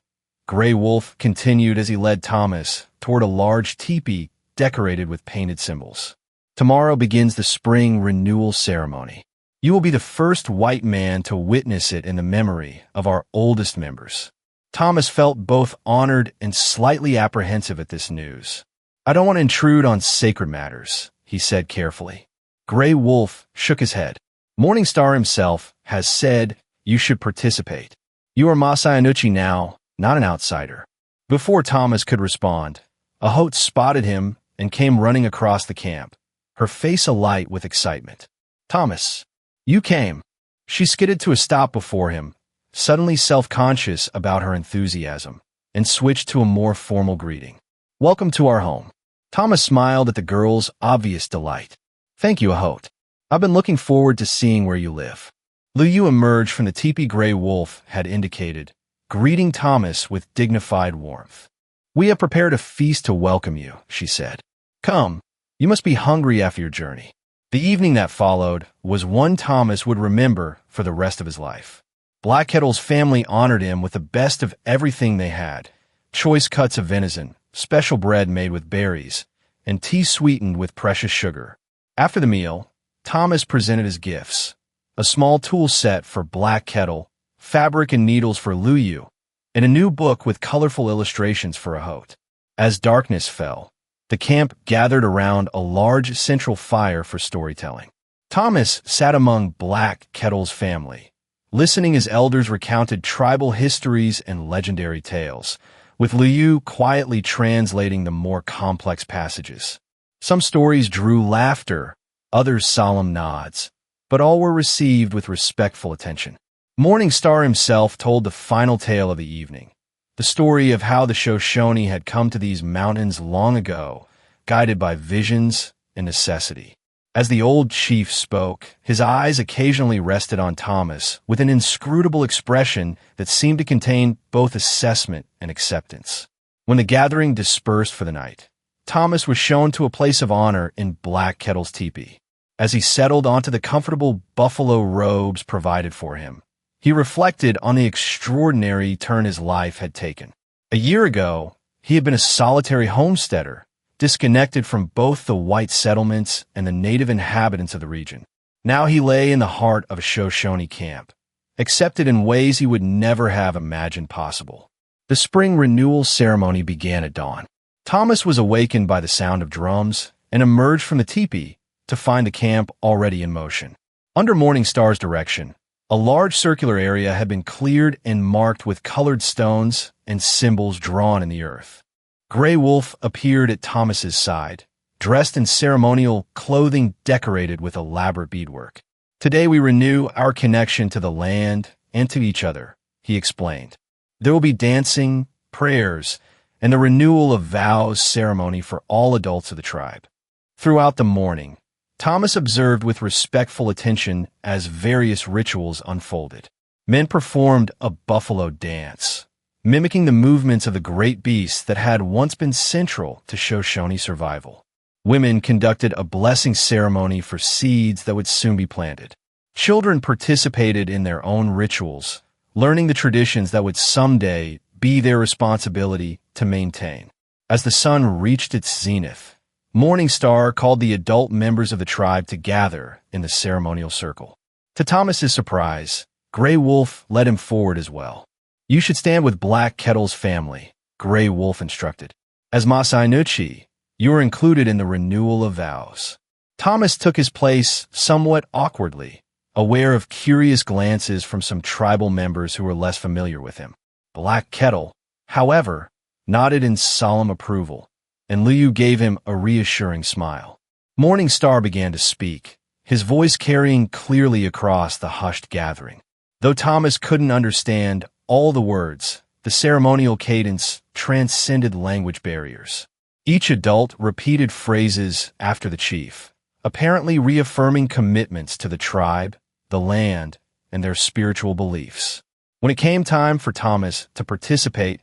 Speaker 1: Gray Wolf continued as he led Thomas toward a large teepee decorated with painted symbols. "Tomorrow begins the spring renewal ceremony. You will be the first white man to witness it in the memory of our oldest members." Thomas felt both honored and slightly apprehensive at this news. "I don't want to intrude on sacred matters," he said carefully. Gray Wolf shook his head. "Morningstar himself has said you should participate. You are Masai Anuchi now, not an outsider." Before Thomas could respond, Ahote spotted him and came running across the camp, her face alight with excitement. "Thomas, you came." She skidded to a stop before him, suddenly self-conscious about her enthusiasm, and switched to a more formal greeting. "Welcome to our home." Thomas smiled at the girl's obvious delight. "Thank you, Ahote. I've been looking forward to seeing where you live." Luyu emerged from the teepee Gray Wolf had indicated, greeting Thomas with dignified warmth. "We have prepared a feast to welcome you," she said. "Come, you must be hungry after your journey." The evening that followed was one Thomas would remember for the rest of his life. Black Kettle's family honored him with the best of everything they had: choice cuts of venison, special bread made with berries, and tea sweetened with precious sugar. After the meal, Thomas presented his gifts: a small tool set for Black Kettle, fabric and needles for Luyu, and a new book with colorful illustrations for Ahote. As darkness fell, the camp gathered around a large central fire for storytelling. Thomas sat among Black Kettle's family, listening as elders recounted tribal histories and legendary tales, with Luyu quietly translating the more complex passages. Some stories drew laughter, others solemn nods, but all were received with respectful attention. Morningstar himself told the final tale of the evening, the story of how the Shoshone had come to these mountains long ago, guided by visions and necessity. As the old chief spoke, his eyes occasionally rested on Thomas with an inscrutable expression that seemed to contain both assessment and acceptance. When the gathering dispersed for the night, Thomas was shown to a place of honor in Black Kettle's teepee. As he settled onto the comfortable buffalo robes provided for him, he reflected on the extraordinary turn his life had taken. A year ago, he had been a solitary homesteader, disconnected from both the white settlements and the native inhabitants of the region. Now he lay in the heart of a Shoshone camp, accepted in ways he would never have imagined possible. The spring renewal ceremony began at dawn. Thomas was awakened by the sound of drums and emerged from the teepee to find the camp already in motion. Under Morning Star's direction, a large circular area had been cleared and marked with colored stones and symbols drawn in the earth. Gray Wolf appeared at Thomas's side, dressed in ceremonial clothing decorated with elaborate beadwork. "Today we renew our connection to the land and to each other," he explained. "There will be dancing, prayers, and the renewal of vows ceremony for all adults of the tribe." Throughout the morning, Thomas observed with respectful attention as various rituals unfolded. Men performed a buffalo dance, mimicking the movements of the great beast that had once been central to Shoshone survival. Women conducted a blessing ceremony for seeds that would soon be planted. Children participated in their own rituals, learning the traditions that would someday be their responsibility to maintain. As the sun reached its zenith, Morning Star called the adult members of the tribe to gather in the ceremonial circle. To Thomas's surprise, Gray Wolf led him forward as well. "You should stand with Black Kettle's family," Gray Wolf instructed. "As Masai Nuchi, you are included in the renewal of vows." Thomas took his place somewhat awkwardly, aware of curious glances from some tribal members who were less familiar with him. Black Kettle, however, nodded in solemn approval, and Liu gave him a reassuring smile. Morning Star began to speak, his voice carrying clearly across the hushed gathering. Though Thomas couldn't understand all the words, the ceremonial cadence transcended language barriers. Each adult repeated phrases after the chief, apparently reaffirming commitments to the tribe, the land, and their spiritual beliefs. When it came time for Thomas to participate,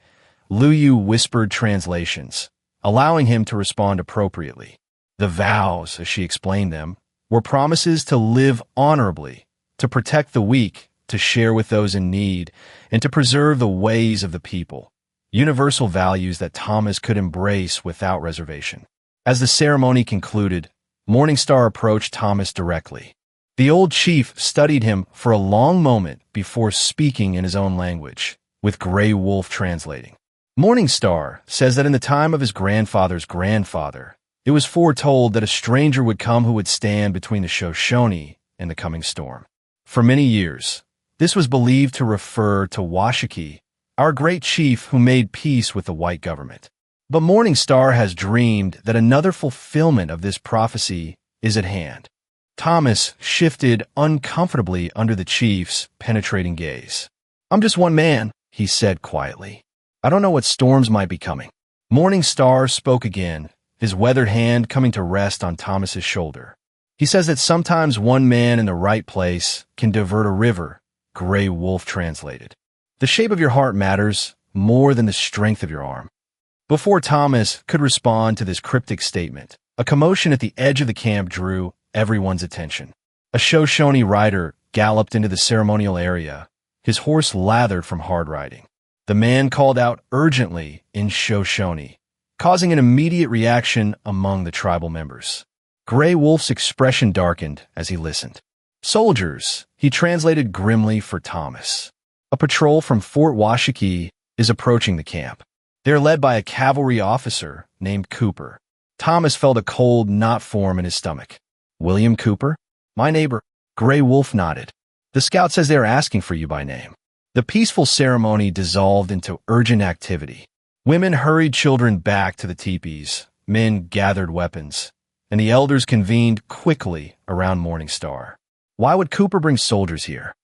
Speaker 1: Liu whispered translations, allowing him to respond appropriately. The vows, as she explained them, were promises to live honorably, to protect the weak, to share with those in need, and to preserve the ways of the people. Universal values that Thomas could embrace without reservation. As the ceremony concluded, Morning Star approached Thomas directly. The old chief studied him for a long moment before speaking in his own language, with Gray Wolf translating. Morning Star says that in the time of his grandfather's grandfather, it was foretold that a stranger would come who would stand between the Shoshone and the coming storm. For many years, this was believed to refer to Washakie, our great chief who made peace with the white government. But Morning Star has dreamed that another fulfillment of this prophecy is at hand. Thomas shifted uncomfortably under the chief's penetrating gaze. "I'm just one man," he said quietly. "I don't know what storms might be coming." Morning Star spoke again, his weathered hand coming to rest on Thomas's shoulder. "He says that sometimes one man in the right place can divert a river," Gray Wolf translated. "The shape of your heart matters more than the strength of your arm." Before Thomas could respond to this cryptic statement, a commotion at the edge of the camp drew everyone's attention. A Shoshone rider galloped into the ceremonial area, his horse lathered from hard riding. The man called out urgently in Shoshone, causing an immediate reaction among the tribal members. Gray Wolf's expression darkened as he listened. "Soldiers," he translated grimly for Thomas. "A patrol from Fort Washakie is approaching the camp. They're led by a cavalry officer named Cooper." Thomas felt a cold knot form in his stomach. "William Cooper? My neighbor." Gray Wolf nodded. "The scout says they're asking for you by name." The peaceful ceremony dissolved into urgent activity. Women hurried children back to the teepees, men gathered weapons, and the elders convened quickly around Morning Star. "Why would Cooper bring soldiers here?"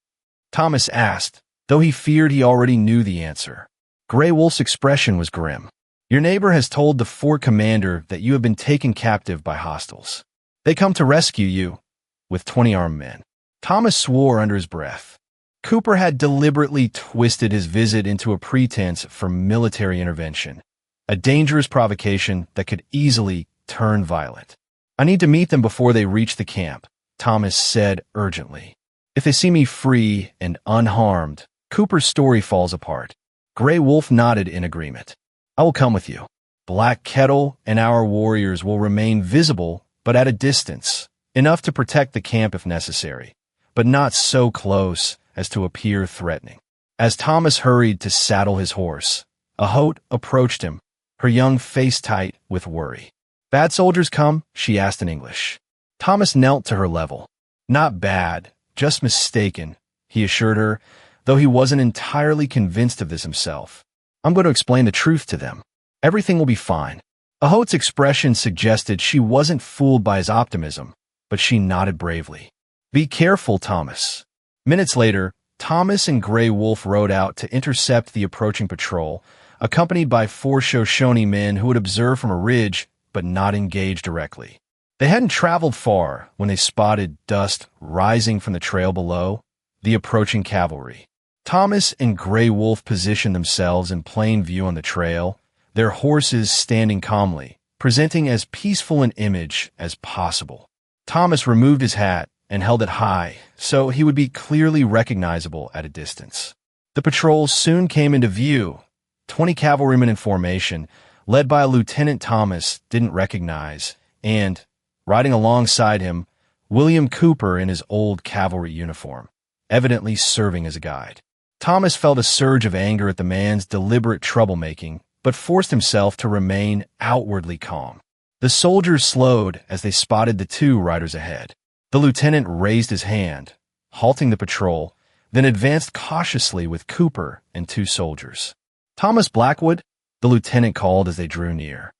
Speaker 1: Thomas asked, though he feared he already knew the answer. Gray Wolf's expression was grim. "Your neighbor has told the fort commander that you have been taken captive by hostiles. They come to rescue you with 20 armed men." Thomas swore under his breath. Cooper had deliberately twisted his visit into a pretense for military intervention, a dangerous provocation that could easily turn violent. "I need to meet them before they reach the camp," Thomas said urgently. "If they see me free and unharmed, Cooper's story falls apart." Gray Wolf nodded in agreement. "I will come with you. Black Kettle and our warriors will remain visible but at a distance, enough to protect the camp if necessary, but not so close as to appear threatening. As Thomas hurried to saddle his horse, a Haute approached him, her young face tight with worry. "Bad soldiers come?" she asked in English. Thomas knelt to her level. "Not bad, just mistaken," he assured her, though he wasn't entirely convinced of this himself. "I'm going to explain the truth to them. Everything will be fine." A Haute's expression suggested she wasn't fooled by his optimism, but she nodded bravely. "Be careful, Thomas." Minutes later, Thomas and Grey Wolf rode out to intercept the approaching patrol, accompanied by 4 Shoshone men who had observed from a ridge but not engaged directly. They hadn't traveled far when they spotted dust rising from the trail below, the approaching cavalry. Thomas and Grey Wolf positioned themselves in plain view on the trail, their horses standing calmly, presenting as peaceful an image as possible. Thomas removed his hat and held it high so he would be clearly recognizable at a distance. The patrol soon came into view, 20 cavalrymen in formation, led by a lieutenant Thomas didn't recognize, and, riding alongside him, William Cooper in his old cavalry uniform, evidently serving as a guide. Thomas felt a surge of anger at the man's deliberate troublemaking, but forced himself to remain outwardly calm. The soldiers slowed as they spotted the 2 riders ahead. The lieutenant raised his hand, halting the patrol, then advanced cautiously with Cooper and 2 soldiers. "Thomas Blackwood?" the lieutenant called as they drew near.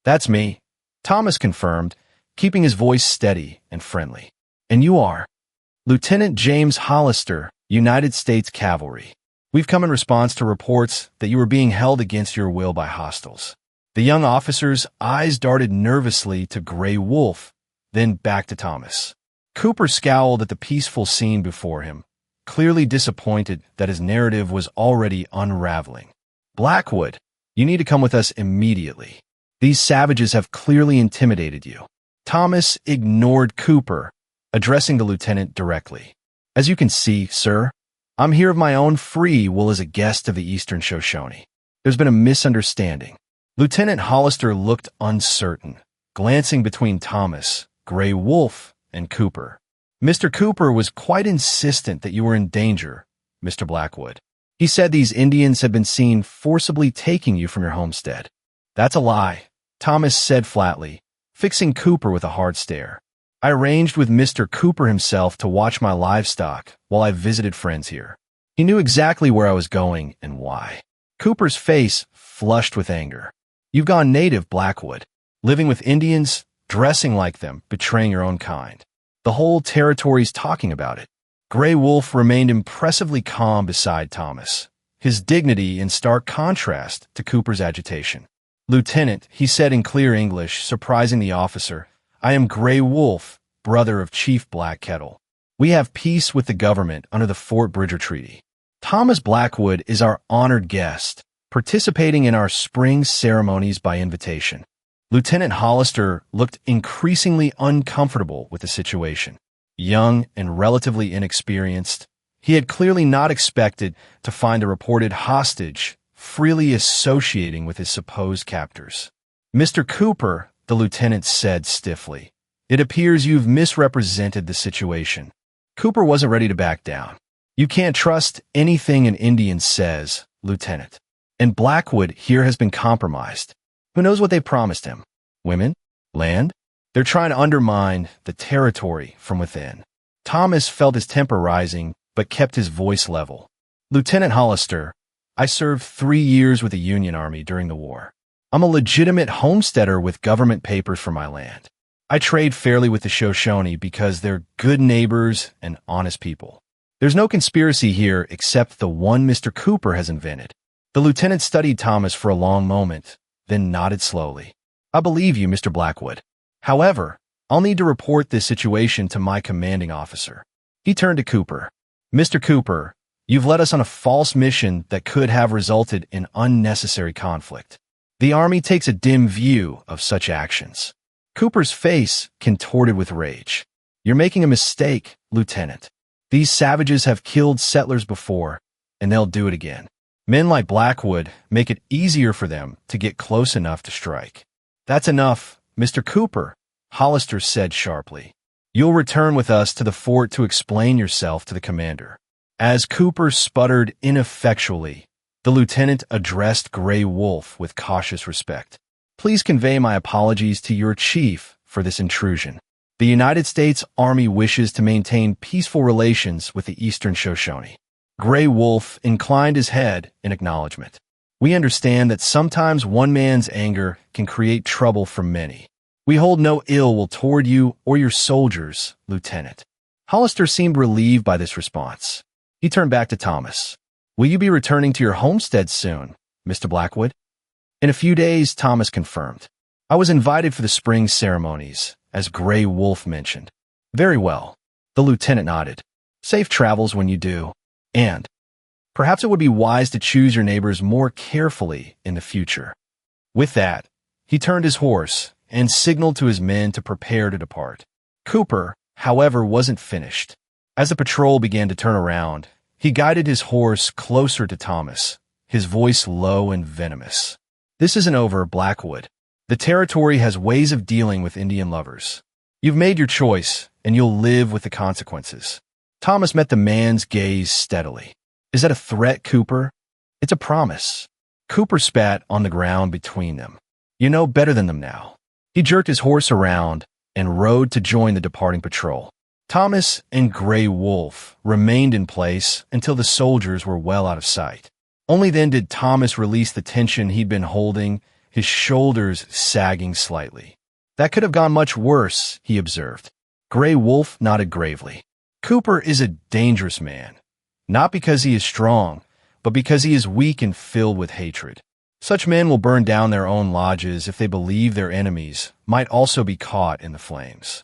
Speaker 1: "That's me," Thomas confirmed, keeping his voice steady and friendly. "And you are?" "Lieutenant James Hollister, United States Cavalry. We've come in response to reports that you were being held against your will by hostiles." The young officer's eyes darted nervously to Grey Wolf, then back to Thomas. Cooper scowled at the peaceful scene before him, clearly disappointed that his narrative was already unraveling. "Blackwood, you need to come with us immediately. These savages have clearly intimidated you." Thomas ignored Cooper, addressing the lieutenant directly. "As you can see, sir, I'm here of my own free will as a guest of the Eastern Shoshone. There's been a misunderstanding." Lieutenant Hollister looked uncertain, glancing between Thomas, Grey Wolf, and Cooper. "Mr. Cooper was quite insistent that you were in danger, Mr. Blackwood. He said these Indians had been seen forcibly taking you from your homestead." "That's a lie," Thomas said flatly, fixing Cooper with a hard stare. "I arranged with Mr. Cooper himself to watch my livestock while I visited friends here. He knew exactly where I was going and why." Cooper's face flushed with anger. "You've gone native, Blackwood, living with Indians, dressing like them, betraying your own kind. The whole territory's talking about it." Grey Wolf remained impressively calm beside Thomas, his dignity in stark contrast to Cooper's agitation. "Lieutenant," he said in clear English, surprising the officer, "I am Grey Wolf, brother of Chief Black Kettle. We have peace with the government under the Fort Bridger Treaty. Thomas Blackwood is our honored guest, participating in our spring ceremonies by invitation." Lieutenant Hollister looked increasingly uncomfortable with the situation. Young and relatively inexperienced, he had clearly not expected to find a reported hostage freely associating with his supposed captors. "Mr. Cooper," the lieutenant said stiffly, "it appears you've misrepresented the situation." Cooper wasn't ready to back down. "You can't trust anything an Indian says, Lieutenant. And Blackwood here has been compromised. Who knows what they promised him? Women? Land? They're trying to undermine the territory from within." Thomas felt his temper rising, but kept his voice level. "Lieutenant Hollister, I served 3 years with the Union Army during the war. I'm a legitimate homesteader with government papers for my land. I trade fairly with the Shoshone because they're good neighbors and honest people. There's no conspiracy here except the one Mr. Cooper has invented." The lieutenant studied Thomas for a long moment, then nodded slowly. "I believe you, Mr. Blackwood. However, I'll need to report this situation to my commanding officer." He turned to Cooper. "Mr. Cooper, you've led us on a false mission that could have resulted in unnecessary conflict. The Army takes a dim view of such actions." Cooper's face contorted with rage. "You're making a mistake, Lieutenant. These savages have killed settlers before, and they'll do it again. Men like Blackwood make it easier for them to get close enough to strike." "That's enough, Mr. Cooper," Hollister said sharply. "You'll return with us to the fort to explain yourself to the commander." As Cooper sputtered ineffectually, the lieutenant addressed Gray Wolf with cautious respect. Please convey my apologies to your chief for this intrusion. The United States Army wishes to maintain peaceful relations with the Eastern Shoshone. Gray Wolf inclined his head in acknowledgement. We understand that sometimes one man's anger can create trouble for many. We hold no ill will toward you or your soldiers, Lieutenant. Hollister seemed relieved by this response. He turned back to Thomas. Will you be returning to your homestead soon, Mr. Blackwood? In a few days, Thomas confirmed. I was invited for the spring ceremonies, as Gray Wolf mentioned. Very well. The lieutenant nodded. Safe travels when you do. And perhaps it would be wise to choose your neighbors more carefully in the future. With that, he turned his horse and signaled to his men to prepare to depart. Cooper, however, wasn't finished. As the patrol began to turn around, he guided his horse closer to Thomas, his voice low and venomous. This isn't over, Blackwood. The territory has ways of dealing with Indian lovers. You've made your choice, and you'll live with the consequences. Thomas met the man's gaze steadily. Is that a threat, Cooper? It's a promise. Cooper spat on the ground between them. You know better than them now. He jerked his horse around and rode to join the departing patrol. Thomas and Gray Wolf remained in place until the soldiers were well out of sight. Only then did Thomas release the tension he'd been holding, his shoulders sagging slightly. That could have gone much worse, he observed. Gray Wolf nodded gravely. Cooper is a dangerous man, not because he is strong, but because he is weak and filled with hatred. Such men will burn down their own lodges if they believe their enemies might also be caught in the flames.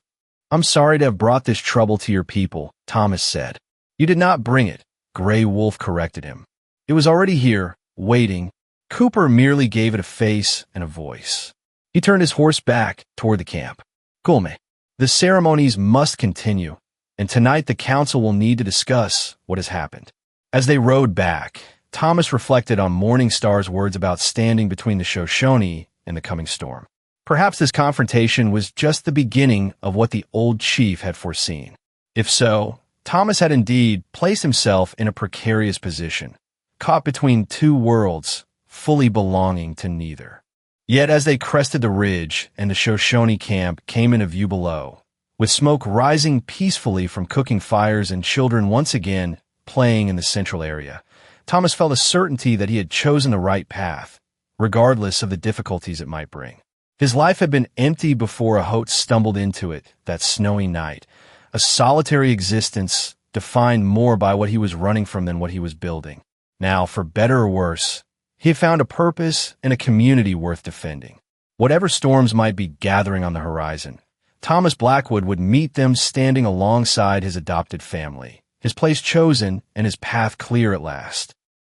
Speaker 1: I'm sorry to have brought this trouble to your people, Thomas said. You did not bring it, Gray Wolf corrected him. It was already here, waiting. Cooper merely gave it a face and a voice. He turned his horse back toward the camp. Gulme, the ceremonies must continue, and tonight the council will need to discuss what has happened. As they rode back, Thomas reflected on Morningstar's words about standing between the Shoshone and the coming storm. Perhaps this confrontation was just the beginning of what the old chief had foreseen. If so, Thomas had indeed placed himself in a precarious position, caught between two worlds, fully belonging to neither. Yet as they crested the ridge and the Shoshone camp came into view below, with smoke rising peacefully from cooking fires and children once again playing in the central area, Thomas felt a certainty that he had chosen the right path, regardless of the difficulties it might bring. His life had been empty before a host stumbled into it that snowy night, a solitary existence defined more by what he was running from than what he was building. Now, for better or worse, he had found a purpose and a community worth defending. Whatever storms might be gathering on the horizon, Thomas Blackwood would meet them standing alongside his adopted family, his place chosen and his path clear at last.